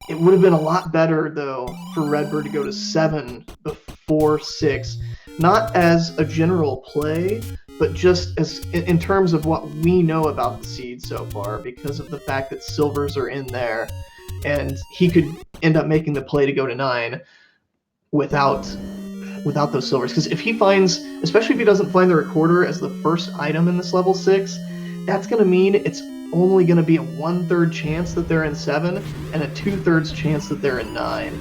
It would have been a lot better, though, for Redbird to go to 7 before 6. Not as a general play, but just as in terms of what we know about the seed so far, because of the fact that silvers are in there, and he could end up making the play to go to 9 without those silvers. Because if he finds, especially if he doesn't find the recorder as the first item in this level 6, that's going to mean it's only going to be a 1/3 chance that they're in 7 and a 2/3 chance that they're in 9.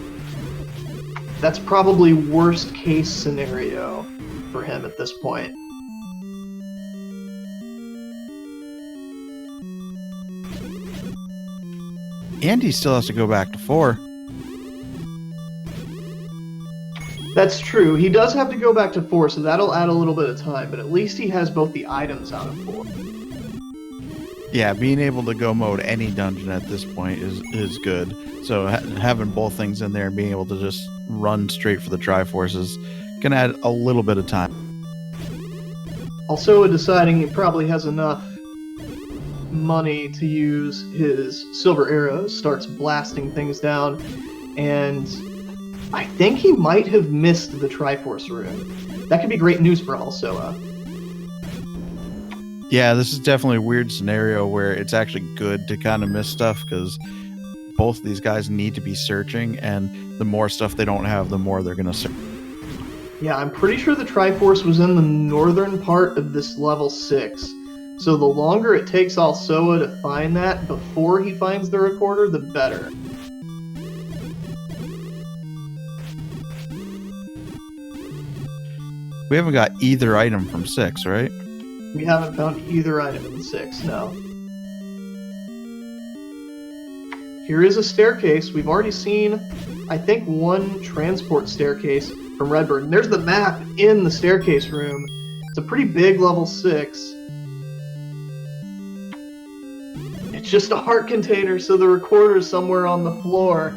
That's probably worst case scenario for him at this point. And he still has to go back to 4. That's true. He does have to go back to 4, so that'll add a little bit of time, but at least he has both the items out of 4. Yeah, being able to go mode any dungeon at this point is good. So having both things in there and being able to just run straight for the Triforce is going to add a little bit of time. Also, deciding he probably has enough money to use his silver arrows, starts blasting things down, and I think he might have missed the Triforce room. That could be great news for Alsoa. Yeah, this is definitely a weird scenario where it's actually good to kind of miss stuff because both of these guys need to be searching, and the more stuff they don't have, the more they're going to search. Yeah, I'm pretty sure the Triforce was in the northern part of this level 6. So the longer it takes Alsoa to find that before he finds the recorder, the better. We haven't got either item from 6, right? We haven't found either item in 6, no. Here is a staircase. We've already seen, I think, one transport staircase from Redbird. And there's the map in the staircase room. It's a pretty big level 6. It's just a heart container, so the recorder is somewhere on the floor.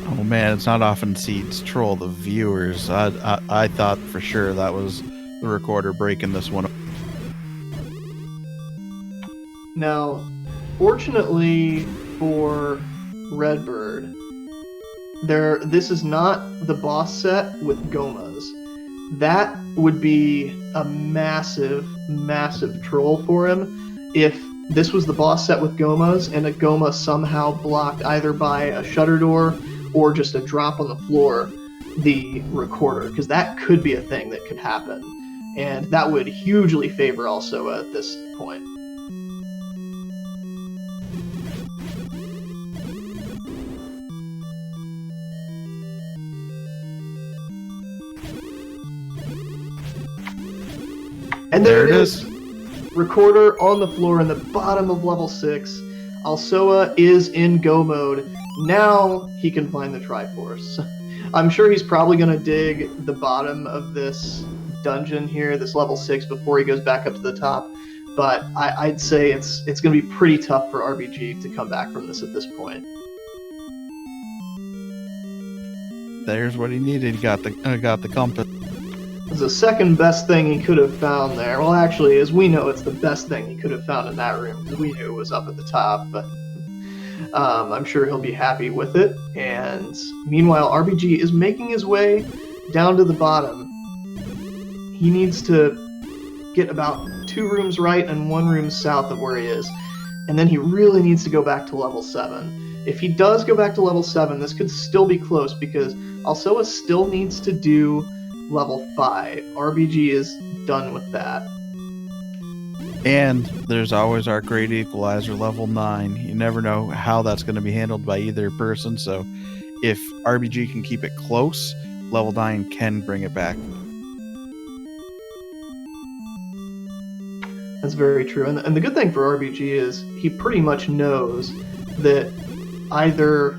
Oh man, it's not often seeds troll the viewers. I thought for sure that was the recorder breaking this one. Now, fortunately for Redbird, this is not the boss set with Gomas. That would be a massive, massive troll for him if this was the boss set with Gomas and a Goma somehow blocked either by a shutter door or just a drop on the floor the recorder, because that could be a thing that could happen. And that would hugely favor Alsoa at this point. And there it is. Recorder on the floor in the bottom of level 6. Alsoa is in go mode. Now he can find the Triforce. I'm sure he's probably going to dig the bottom of this dungeon here, this level 6, before he goes back up to the top. But I'd say it's going to be pretty tough for RBG to come back from this at this point. There's what he needed. He got the compass. It was the second best thing he could have found there. Well, actually, as we know, it's the best thing he could have found in that room, because we knew it was up at the top, but I'm sure he'll be happy with it. And meanwhile, RBG is making his way down to the bottom. He needs to get about 2 rooms right and 1 room south of where he is, and then he really needs to go back to level 7. If he does go back to level 7, this could still be close, because Alsoa still needs to do level 5. RBG is done with that. And there's always our great equalizer, level 9. You never know how that's going to be handled by either person, so if RBG can keep it close, level 9 can bring it back. That's very true. And the good thing for RBG is he pretty much knows that either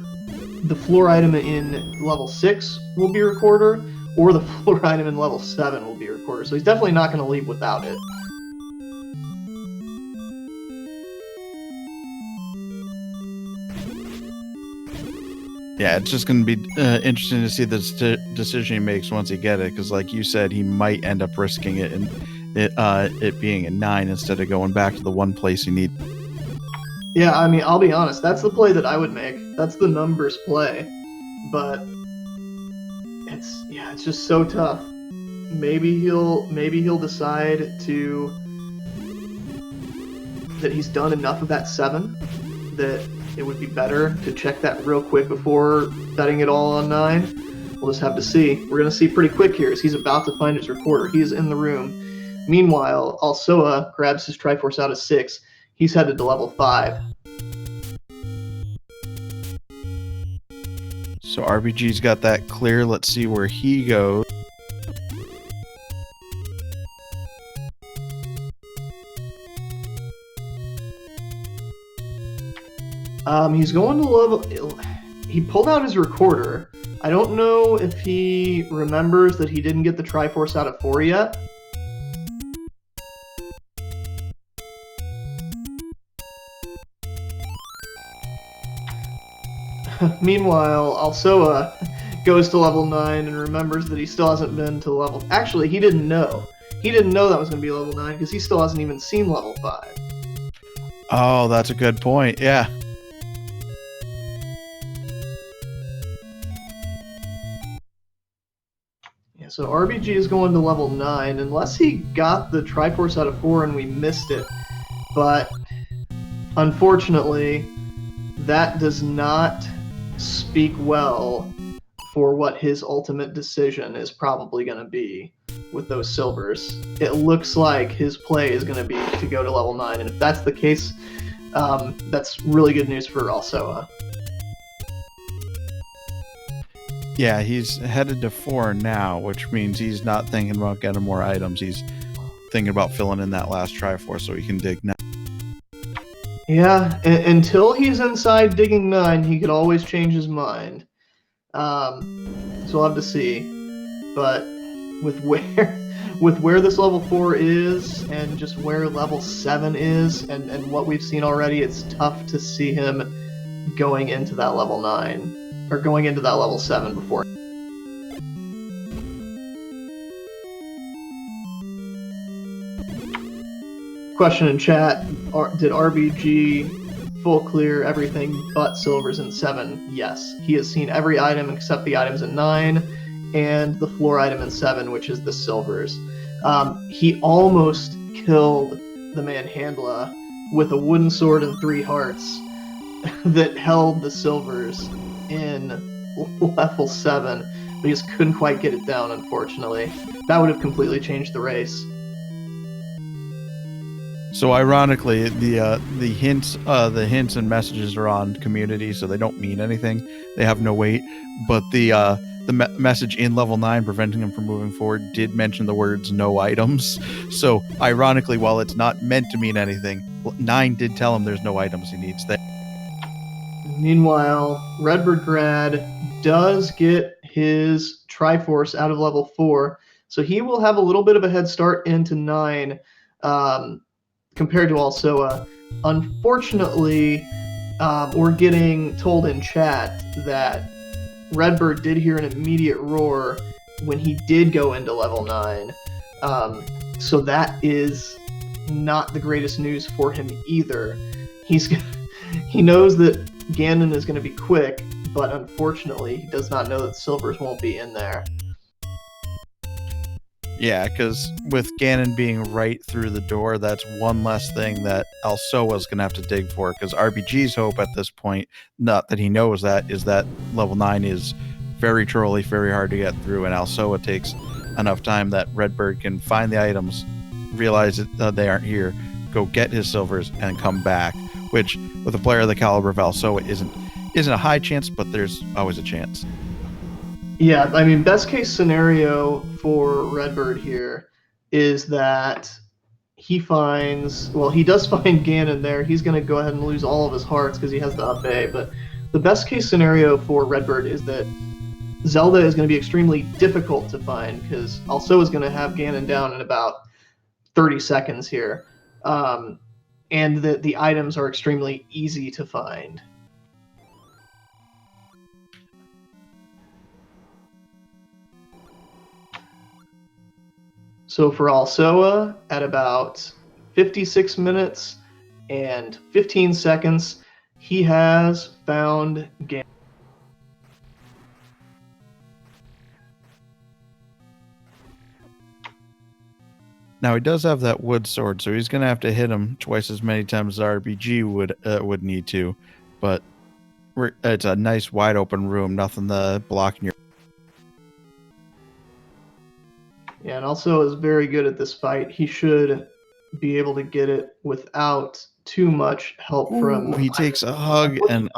the floor item in level 6 will be a recorder, or the floor item in level 7 will be a recorder. So he's definitely not going to leave without it. Yeah, it's just going to be interesting to see the decision he makes once he gets it, because like you said, he might end up risking it and it being a 9 instead of going back to the one place he needs. Yeah, I mean, I'll be honest, that's the play that I would make. That's the numbers play. But it's just so tough. Maybe he'll decide that he's done enough of that 7 that it would be better to check that real quick before betting it all on 9. We'll just have to see. We're going to see pretty quick here as he's about to find his recorder. He is in the room. Meanwhile, Alsoa grabs his Triforce out of 6. He's headed to level 5. So RBG's got that clear. Let's see where he goes. He's going to level... He pulled out his recorder. I don't know if he remembers that he didn't get the Triforce out of 4 yet. Meanwhile, Alsoa goes to level 9 and remembers that he still hasn't been to level... Actually, he didn't know. He didn't know that was going to be level 9 because he still hasn't even seen level 5. Oh, that's a good point. Yeah. Yeah, so RBG is going to level 9 unless he got the Triforce out of 4 and we missed it. But unfortunately, that does not speak well for what his ultimate decision is probably going to be with those silvers. It looks like his play is going to be to go to level 9, and if that's the case, that's really good news for Alsoa. Yeah, he's headed to 4 now, which means he's not thinking about getting more items. He's thinking about filling in that last Triforce so he can dig now. Yeah, until he's inside digging 9, he could always change his mind. So we'll have to see. But with where this level 4 is, and just where level 7 is, and what we've seen already, it's tough to see him going into that level 9, or going into that level 7 before. Question in chat, did RBG full clear everything but silvers in 7? Yes. He has seen every item except the items in 9 and the floor item in 7, which is the silvers. He almost killed the Manhandla with a wooden sword and 3 hearts that held the silvers in level 7, but he just couldn't quite get it down, unfortunately. That would have completely changed the race. So ironically, the hints and messages are on community, so they don't mean anything. They have no weight. But the the message in level 9 preventing him from moving forward did mention the words no items. So ironically, while it's not meant to mean anything, 9 did tell him there's no items he needs there. Meanwhile, Redbirdgrad does get his Triforce out of level 4, so he will have a little bit of a head start into 9 compared to Alsoa. Unfortunately, we're getting told in chat that Redbird did hear an immediate roar when he did go into level 9. So that is not the greatest news for him either. He knows that Ganon is going to be quick, but unfortunately, he does not know that Silvers won't be in there. Yeah, because with Ganon being right through the door, that's one less thing that Alsoa's going to have to dig for, because RBG's hope at this point, not that he knows that, is that level 9 is very trolly, very hard to get through, and Alsoa takes enough time that Redbird can find the items, realize that they aren't here, go get his silvers, and come back, which, with a player of the caliber of Alsoa, isn't a high chance, but there's always a chance. Yeah, I mean, best case scenario for Redbird here is that he does find Ganon there. He's going to go ahead and lose all of his hearts because he has the up A, but the best case scenario for Redbird is that Zelda is going to be extremely difficult to find because Alsoa is going to have Ganon down in about 30 seconds here, and that the items are extremely easy to find. So for Alsoa, at about 56 minutes and 15 seconds, he has found Ganon. Now he does have that wood sword, so he's going to have to hit him twice as many times as RBG would need to, but it's a nice wide open room, nothing to block your. Yeah, and also is very good at this fight. He should be able to get it without too much help from. He takes a hug and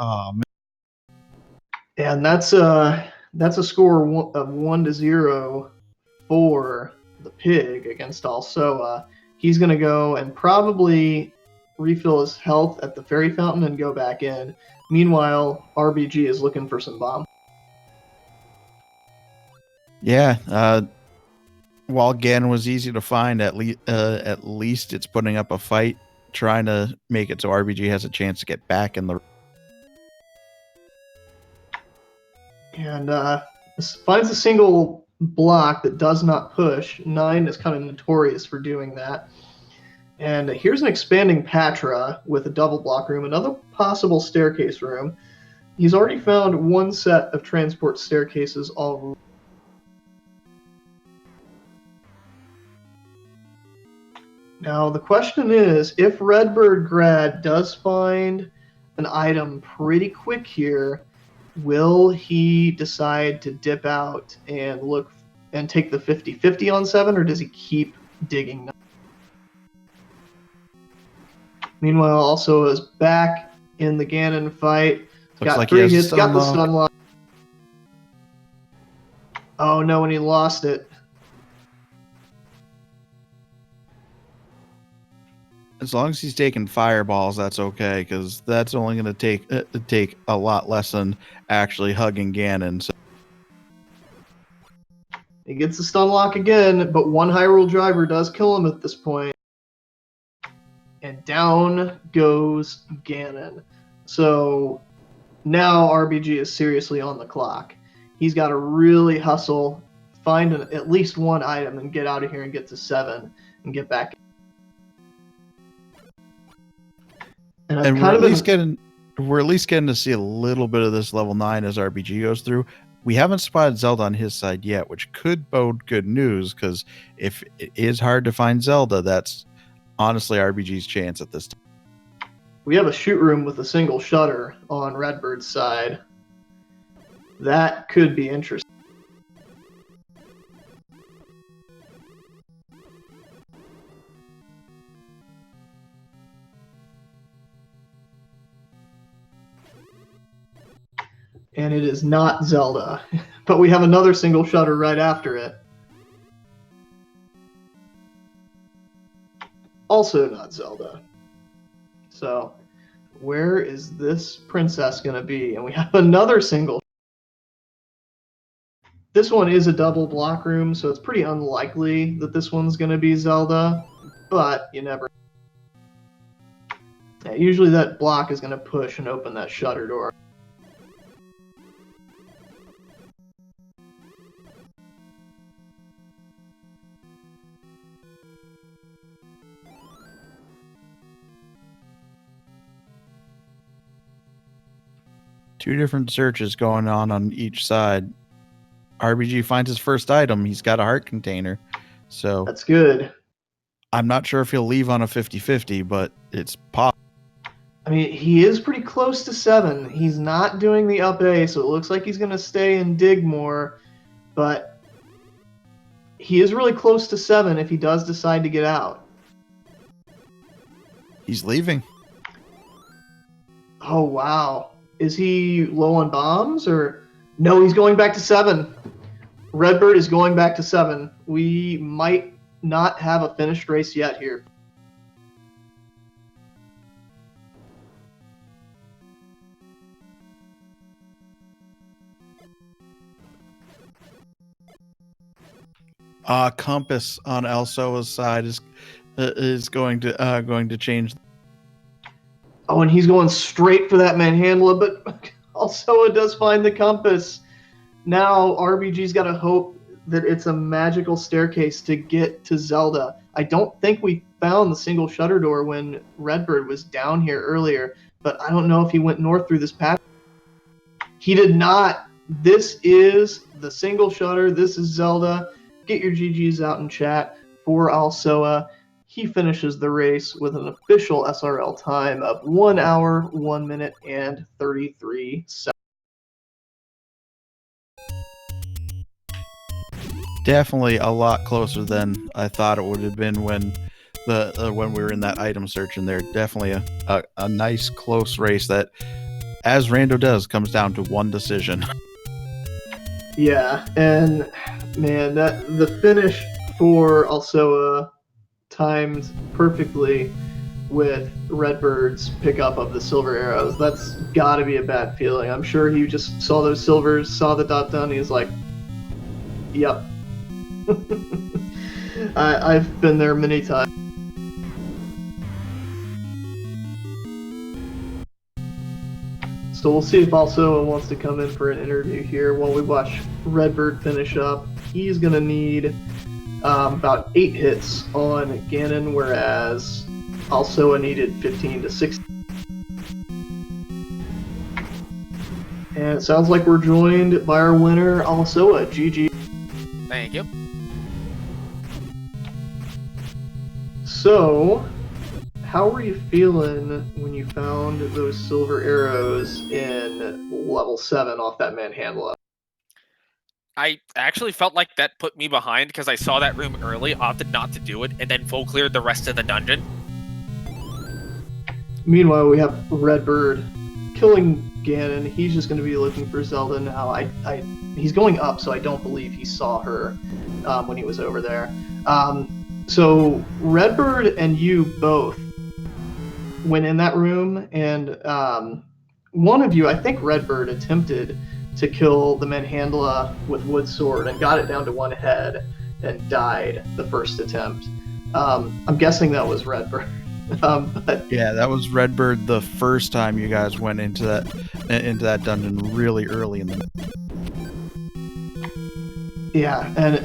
and that's a score of 1-0 for the pig against Alsoa. He's going to go and probably refill his health at the fairy fountain and go back in. Meanwhile, RBG is looking for some bomb. Yeah, while Ganon was easy to find, at least it's putting up a fight, trying to make it so RBG has a chance to get back in the. And finds a single block that does not push. 9 is kind of notorious for doing that. And here's an expanding Patra with a double block room, another possible staircase room. He's already found one set of transport staircases already. Now, the question is, if Redbirdgrad does find an item pretty quick here, will he decide to dip out and look and take the 50-50 on 7, or does he keep digging? Meanwhile, Alsoa is back in the Ganon fight. Looks got like 3 he has hits, got the stun lock. Oh no, and he lost it. As long as he's taking fireballs, that's okay, because that's only going to take a lot less than actually hugging Ganon. So. He gets the stun lock again, but one Hyrule driver does kill him at this point. And down goes Ganon. So now RBG is seriously on the clock. He's got to really hustle, find at least one item, and get out of here and get to 7 and get back. And we're at least getting to see a little bit of this level 9 as RBG goes through. We haven't spotted Zelda on his side yet, which could bode good news, because if it is hard to find Zelda, that's honestly RBG's chance at this time. We have a shoot room with a single shutter on Redbird's side. That could be interesting. And it is not Zelda. but we have another single shutter right after it. Also not Zelda. So where is this princess going to be? And we have another single. This one is a double block room, so it's pretty unlikely that this one's going to be Zelda, but you never. Yeah, usually that block is going to push and open that shutter door. Two different searches going on each side. RBG finds his first item. He's got a heart container. So that's good. I'm not sure if he'll leave on a 50-50, but it's possible. I mean, he is pretty close to 7. He's not doing the up A, so it looks like he's going to stay and dig more. But he is really close to 7 if he does decide to get out. He's leaving. Oh, wow. Is he low on bombs or no? He's going back to 7. Redbird is going back to 7. We might not have a finished race yet here. Compass on Alsoa's side is going to change. Oh, and he's going straight for that manhandler, but Alsoa does find the compass. Now RBG's got to hope that it's a magical staircase to get to Zelda. I don't think we found the single shutter door when Redbird was down here earlier, but I don't know if he went north through this path. He did not. This is the single shutter. This is Zelda. Get your GGs out in chat for Alsoa. He finishes the race with an official SRL time of 1 hour, 1 minute, and 33 seconds. Definitely a lot closer than I thought it would have been when when we were in that item search in there. Definitely a nice close race that, as Rando does, comes down to one decision. Yeah, and man, the finish for Alsoa timed perfectly with Redbird's pickup of the silver arrows. That's got to be a bad feeling. I'm sure he just saw those silvers, saw the dot done, he's like, yep. I've been there many times. So we'll see if Alsoa wants to come in for an interview here while we watch Redbird finish up. He's going to need about 8 hits on Ganon, whereas Alsoa needed 15 to 16. And it sounds like we're joined by our winner, Alsoa. GG. Thank you. So, how were you feeling when you found those silver arrows in level 7 off that manhandler? I actually felt like that put me behind because I saw that room early, opted not to do it, and then full cleared the rest of the dungeon. Meanwhile, we have Redbird killing Ganon. He's just going to be looking for Zelda now. He's going up, so I don't believe he saw her when he was over there. So Redbird and you both went in that room, and one of you, I think Redbird, attempted to kill the manhandler with wood sword and got it down to 1 head and died the first attempt. I'm guessing that was Redbird. But yeah, that was Redbird the first time you guys went into that dungeon really early in the. Yeah, and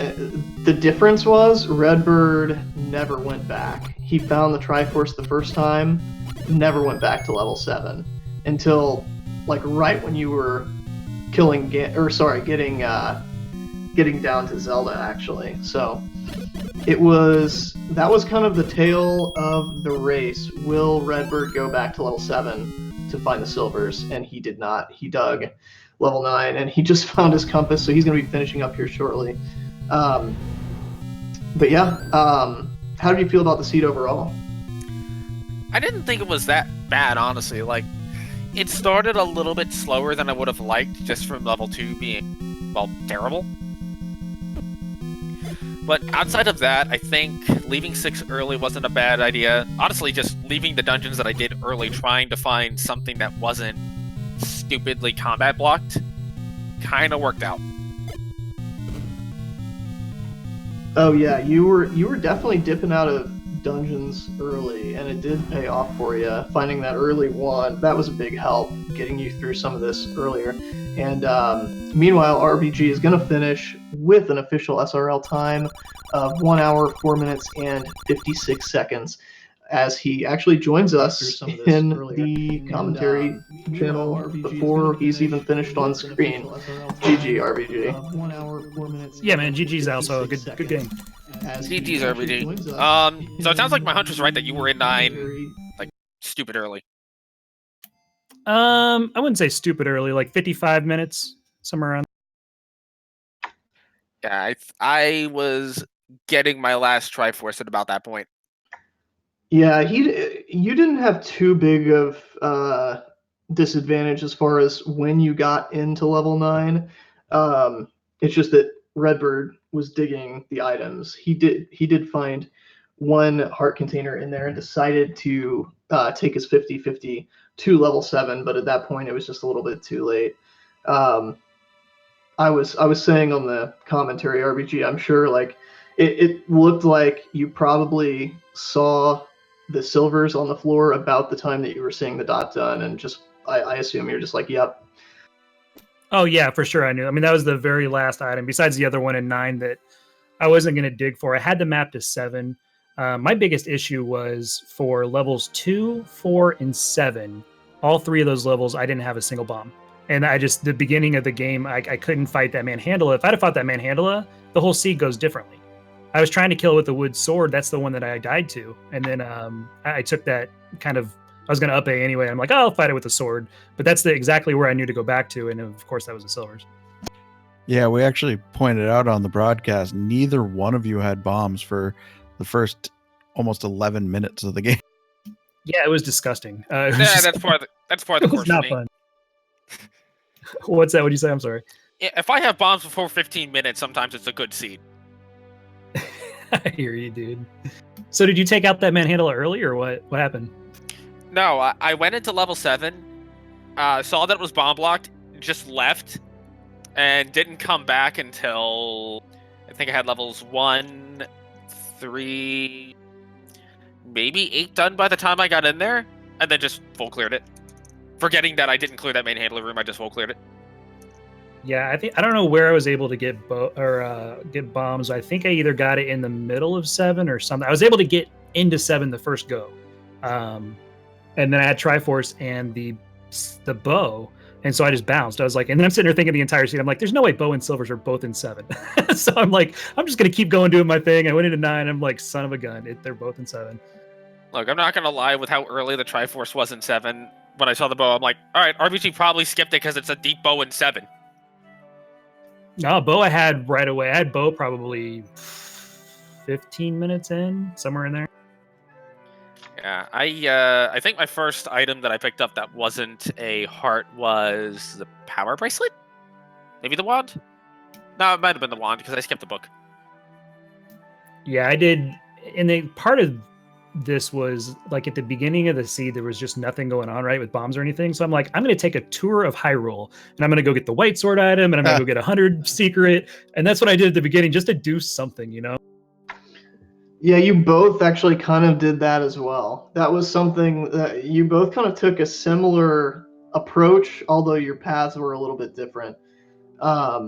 the difference was Redbird never went back. He found the Triforce the first time, never went back to level 7 until like right when you were getting down to Zelda actually. So that was kind of the tale of the race. Will Redbird go back to level 7 to find the silvers? And he did not. He dug level 9 and he just found his compass, so he's going to be finishing up here shortly. But yeah, how did you feel about the seed overall? I didn't think it was that bad, honestly. Like, it started a little bit slower than I would have liked, just from level 2 being well, terrible. But outside of that, I think leaving 6 early wasn't a bad idea. Honestly, just leaving the dungeons that I did early, trying to find something that wasn't stupidly combat blocked, kind of worked out. Oh yeah, you were definitely dipping out of dungeons early, and it did pay off for you. Finding that early one, that was a big help, getting you through some of this earlier. And meanwhile, RBG is going to finish with an official SRL time of 1 hour, 4 minutes, and 56 seconds, as he actually joins us in the commentary channel before he's even finished on screen. GG, RBG. 1 hour, 4 minutes. Yeah, man, GG's also a good game. GG's RBG. So it sounds like my hunch was right that you were in 9, like, stupid early. I wouldn't say stupid early, like 55 minutes, somewhere around. Yeah, I was getting my last Triforce at about that point. Yeah, you didn't have too big of disadvantage as far as when you got into level 9. It's just that Redbird was digging the items. He did find one heart container in there and decided to take his 50/50 to level 7, but at that point it was just a little bit too late. I was saying on the commentary, RBG, I'm sure like it looked like you probably saw the silvers on the floor about the time that you were seeing the dot done, and just I assume you're just like, yep. Oh yeah, for sure I knew. I mean, that was the very last item, besides the other one in 9 that I wasn't going to dig for. I had the map to 7. My biggest issue was for levels 2, 4, and 7. All 3 of those levels, I didn't have a single bomb. And the beginning of the game, I couldn't fight that Manhandla. If I'd have fought that Manhandla, the whole seed goes differently. I was trying to kill it with the wood sword. That's the one that I died to. And then I took that kind of, I was going to up A anyway. I'm like, oh, I'll fight it with a sword. But that's exactly where I knew to go back to. And of course, that was the silvers. Yeah, we actually pointed out on the broadcast, neither one of you had bombs for the first almost 11 minutes of the game. Yeah, it was disgusting. That's part of the it was course not for me. fun. What's that? What'd you say? I'm sorry. Yeah, if I have bombs before 15 minutes, sometimes it's a good seed. I hear you, dude. So did you take out that Manhandla early, or what? What happened? No, I went into level 7, saw that it was bomb blocked, just left, and didn't come back until I think I had levels 1, 3, maybe 8 done by the time I got in there, and then just full cleared it. Forgetting that I didn't clear that main handler room, I just full cleared it. Yeah, I don't know where I was able to get get bombs. I think I either got it in the middle of 7 or something. I was able to get into 7 the first go, and then I had Triforce and the bow, and so I just bounced. I was like, and then I'm sitting there thinking the entire scene. I'm like, there's no way bow and silvers are both in 7. So I'm like, I'm just gonna keep going doing my thing. I went into 9. I'm like, son of a gun, they're both in 7. Look, I'm not gonna lie with how early the Triforce was in 7. When I saw the bow, I'm like, all right, RBG probably skipped it because it's a deep bow in 7. No, bow I had right away. I had bow probably 15 minutes in, somewhere in there. Yeah, I think my first item that I picked up that wasn't a heart was the power bracelet? Maybe the wand? No, it might have been the wand because I skipped the book. Yeah, I did. And part of this was like at the beginning of the seed, there was just nothing going on, right, with bombs or anything. So I'm like, I'm going to take a tour of Hyrule, and I'm going to go get the white sword item, and I'm going to go get 100 secret. And that's what I did at the beginning, just to do something, you know? Yeah, you both actually kind of did that as well. That was something that you both kind of took a similar approach, although your paths were a little bit different. I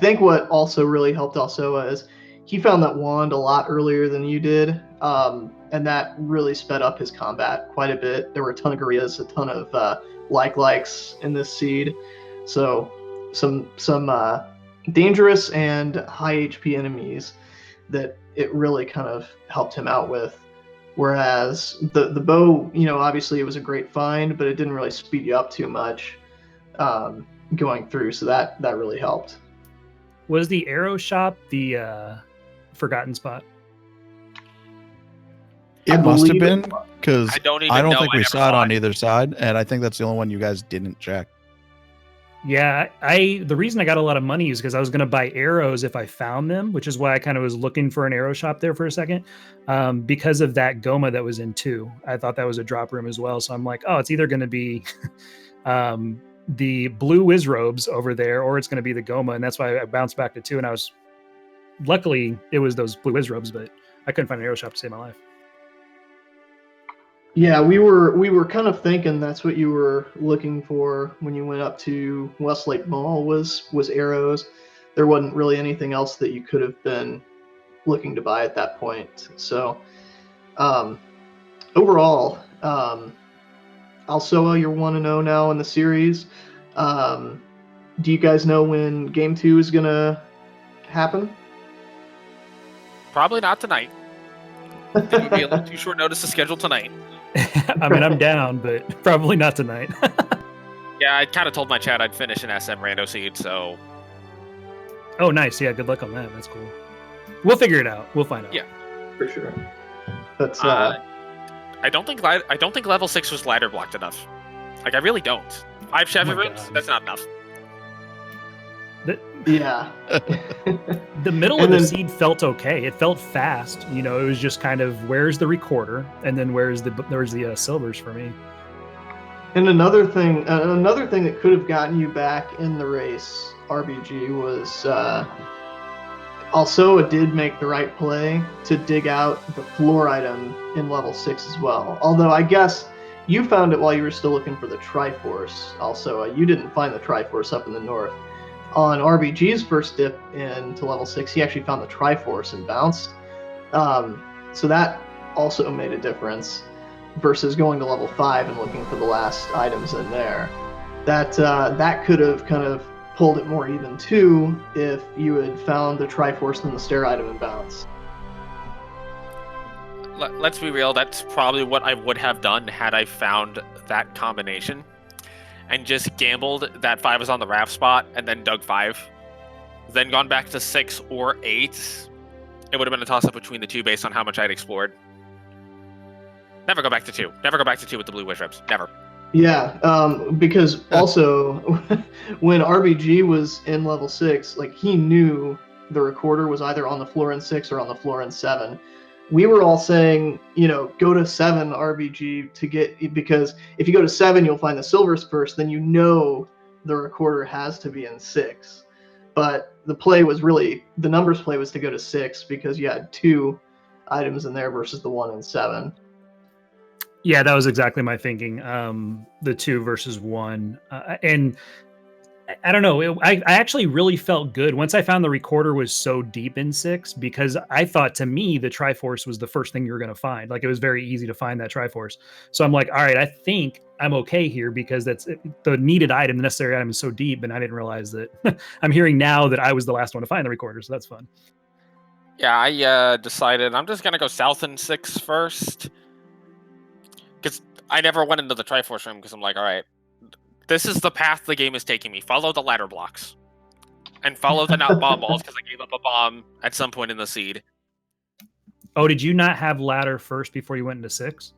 think what also really helped Alsoa is he found that wand a lot earlier than you did, and that really sped up his combat quite a bit. There were a ton of gorillas, a ton of likes in this seed, so some dangerous and high HP enemies that it really kind of helped him out with. Whereas the bow, obviously it was a great find, but it didn't really speed you up too much going through, so that really helped. Was the arrow shop the forgotten spot? It must have been, because I don't think we never saw it on it. either side, and I think that's the only one you guys didn't check. Yeah, the reason I got a lot of money is because I was going to buy arrows if I found them, which is why I kind of was looking for an arrow shop there for a second. Because of that Goma that was in 2, I thought that was a drop room as well. So I'm like, oh, it's either going to be the blue whiz robes over there, or it's going to be the Goma, and that's why I bounced back to 2. And I was luckily it was those blue whiz robes, but I couldn't find an arrow shop to save my life. Yeah, we were kind of thinking that's what you were looking for when you went up to Westlake Mall was arrows. There wasn't really anything else that you could have been looking to buy at that point. So overall, Alsoa, you're 1-0 now in the series. Do you guys know when Game 2 is gonna happen? Probably not tonight. It would be a little too short notice to schedule tonight. I mean, I'm down, but probably not tonight. Yeah, I kind of told my chat I'd finish an SM Rando Seed, so... Oh, nice. Yeah, good luck on that. That's cool. We'll figure it out. We'll find out. Yeah. For sure. That's I don't think level 6 was ladder blocked enough. Like, I really don't. 5 Chevy rooms? God. That's not enough. yeah. The middle of the seed felt okay. It felt fast. You know, it was just kind of where's the recorder, and then where's the silvers for me. And another thing that could have gotten you back in the race, RBG, was Alsoa did make the right play to dig out the floor item in level 6 as well. Although I guess you found it while you were still looking for the Triforce. Alsoa, you didn't find the Triforce up in the north. On RBG's first dip into level 6, he actually found the Triforce and bounced. So that also made a difference versus going to level 5 and looking for the last items in there. That could have kind of pulled it more even too if you had found the Triforce and the stair item and bounce. Let's be real, that's probably what I would have done had I found that combination. And just gambled that 5 was on the raft spot, and then dug 5. Then gone back to 6 or 8. It would have been a toss-up between the 2 based on how much I'd explored. Never go back to 2. Never go back to 2 with the blue wish reps. Never. Yeah, because also, when RBG was in level 6, like, he knew the recorder was either on the floor in 6 or on the floor in 7. We were all saying, go to 7 RBG to get, because if you go to 7, you'll find the silvers first, then the recorder has to be in 6. But the numbers play was to go to 6 because you had 2 items in there versus the 1 in 7. Yeah, that was exactly my thinking. The 2 versus 1. And I don't know. I actually really felt good once I found the recorder was so deep in 6, because I thought, to me, the Triforce was the first thing you were going to find. Like, it was very easy to find that Triforce. So I'm like, all right, I think I'm okay here, because that's the needed item, the necessary item is so deep, and I didn't realize that. I'm hearing now that I was the last one to find the recorder, so that's fun. Yeah, I decided I'm just going to go south in 6 first. Because I never went into the Triforce room, because I'm like, all right, this is the path the game is taking me. Follow the ladder blocks. And follow the not bomb balls, because I gave up a bomb at some point in the seed. Oh, did you not have ladder first before you went into 6?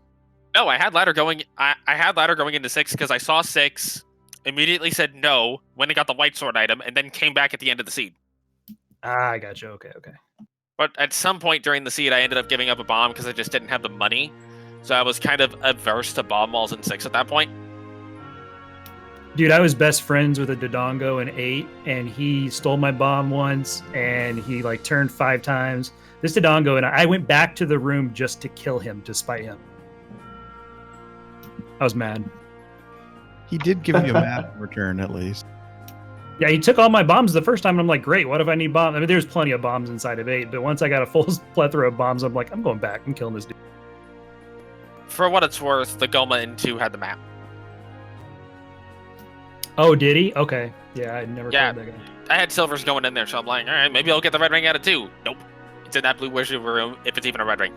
No, I had ladder going. I had ladder going into 6 because I saw 6, immediately said no when I got the white sword item, and then came back at the end of the seed. Ah, I got you. Okay. But at some point during the seed, I ended up giving up a bomb because I just didn't have the money. So I was kind of averse to bomb balls in 6 at that point. Dude, I was best friends with a Dodongo in 8, and he stole my bomb once, and he turned 5 times. This Dodongo, and I went back to the room just to kill him, to spite him. I was mad. He did give you a map in return, at least. Yeah, he took all my bombs the first time, and I'm like, great, what if I need bombs? I mean, there's plenty of bombs inside of 8, but once I got a full plethora of bombs, I'm like, I'm going back and killing this dude. For what it's worth, the Goma in 2 had the map. Oh, did he? Okay. Yeah, I never played that guy. I had silvers going in there, so I'm like, all right, maybe I'll get the red ring out of 2. Nope. It's in that blue wizard room, if it's even a red ring.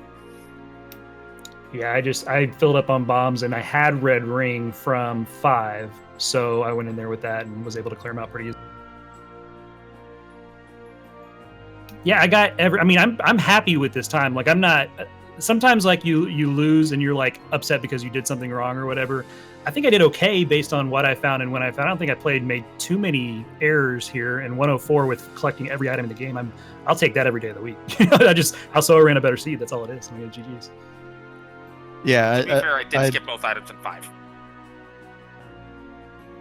Yeah, I filled up on bombs, and I had red ring from 5, so I went in there with that and was able to clear them out pretty easily. Yeah, I got I'm happy with this time. Like, I'm not, sometimes like you lose and you're like upset because you did something wrong or whatever. I think I did okay based on what I found and when I found. I don't think I made too many errors here. And 104 with collecting every item in the game, I'll take that every day of the week. Alsoa ran a better seed. That's all it is. I mean, GG's. Yeah, To be fair, I did skip both items in 5.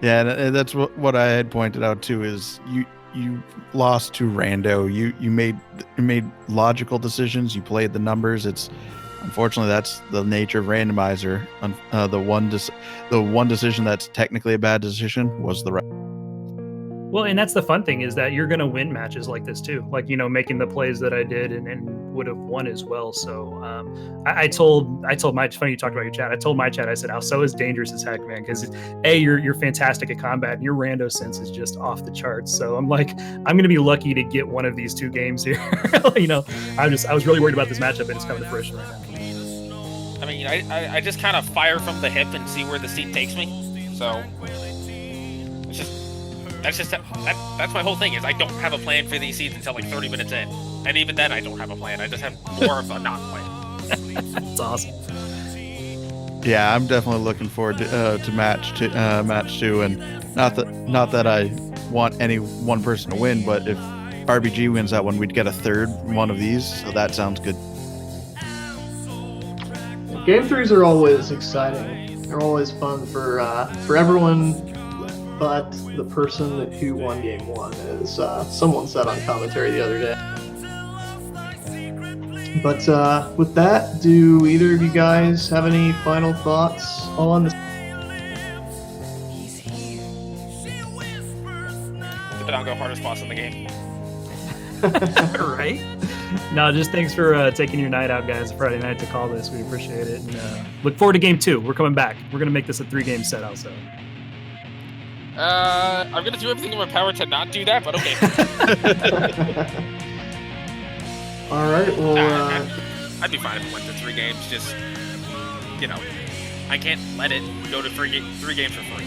Yeah, and that's what I had pointed out too. Is you lost to rando. You made logical decisions. You played the numbers. Unfortunately that's the nature of randomizer. The one decision that's technically a bad decision was the right. Well, and that's the fun thing is that you're going to win matches like this too. Like, making the plays that I did and would have won as well. So I told my, it's funny you talked about your chat. I told my chat, I said, Alsoa is dangerous as heck, man. Because you're fantastic at combat and your rando sense is just off the charts. So I'm like, I'm going to be lucky to get one of these 2 games here. I was really worried about this matchup and it's coming to fruition right now. I mean, I just kind of fire from the hip and see where the seat takes me. So that's my whole thing is I don't have a plan for these seeds until like 30 minutes in, and even then I don't have a plan. I just have more of a not plan. That's awesome. Yeah, I'm definitely looking forward to match 2, and not that I want any one person to win, but if RBG wins that one, we'd get a third one of these, so that sounds good. Game 3s are always exciting. They're always fun for everyone. But the person who won game 1, as someone said on commentary the other day. But with that, do either of you guys have any final thoughts on this? Keep it on, go hardest boss in the game. Right? No, just thanks for taking your night out, guys, Friday night to call this. We appreciate it. And look forward to game 2. We're coming back. We're going to make this a 3-game set also. I'm going to do everything in my power to not do that, but okay. All right, well... I'd be fine if it went to 3 games, just, I can't let it go to 3 games for free.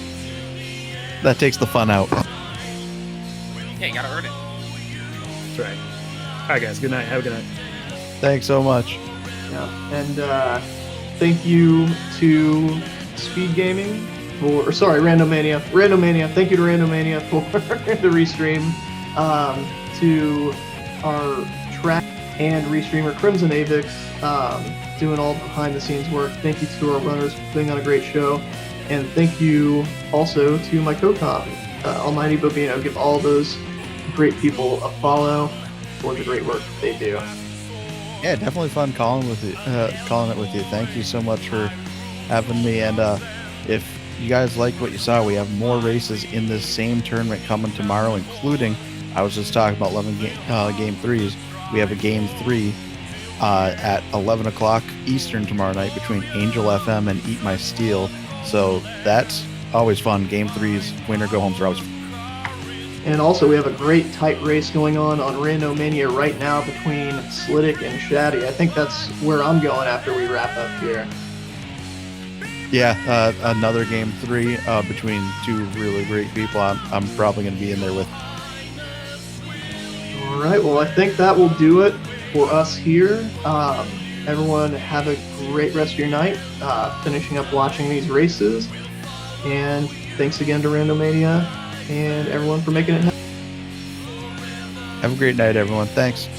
That takes the fun out. Yeah, you gotta earn it. That's right. All right, guys, good night. Have a good night. Thanks so much. Yeah, and thank you to Speed Gaming Randomania. Thank you to Randomania for the restream. To our track and restreamer Crimson Avix, doing all behind the scenes work. Thank you to our runners for putting on a great show, and thank you also to my co-com, Almighty Bobino. Give all those great people a follow for the great work that they do. Yeah, definitely fun calling it with you. Thank you so much for having me. And if you guys liked what you saw, we have more races in this same tournament coming tomorrow, including, I was just talking about 11 game 3s. We have a game 3 at 11 o'clock Eastern tomorrow night between Angel FM and Eat My Steel. So that's always fun. Game 3s, winner go homes are always fun. And also, we have a great tight race going on Randomania right now between Slittic and Shaddy. I think that's where I'm going after we wrap up here. Yeah, another game 3 between 2 really great people. I'm probably going to be in there with. All right, well, I think that will do it for us here. Everyone have a great rest of your night, finishing up watching these races. And thanks again to Randomania and everyone for making it happen. Have a great night, everyone. Thanks.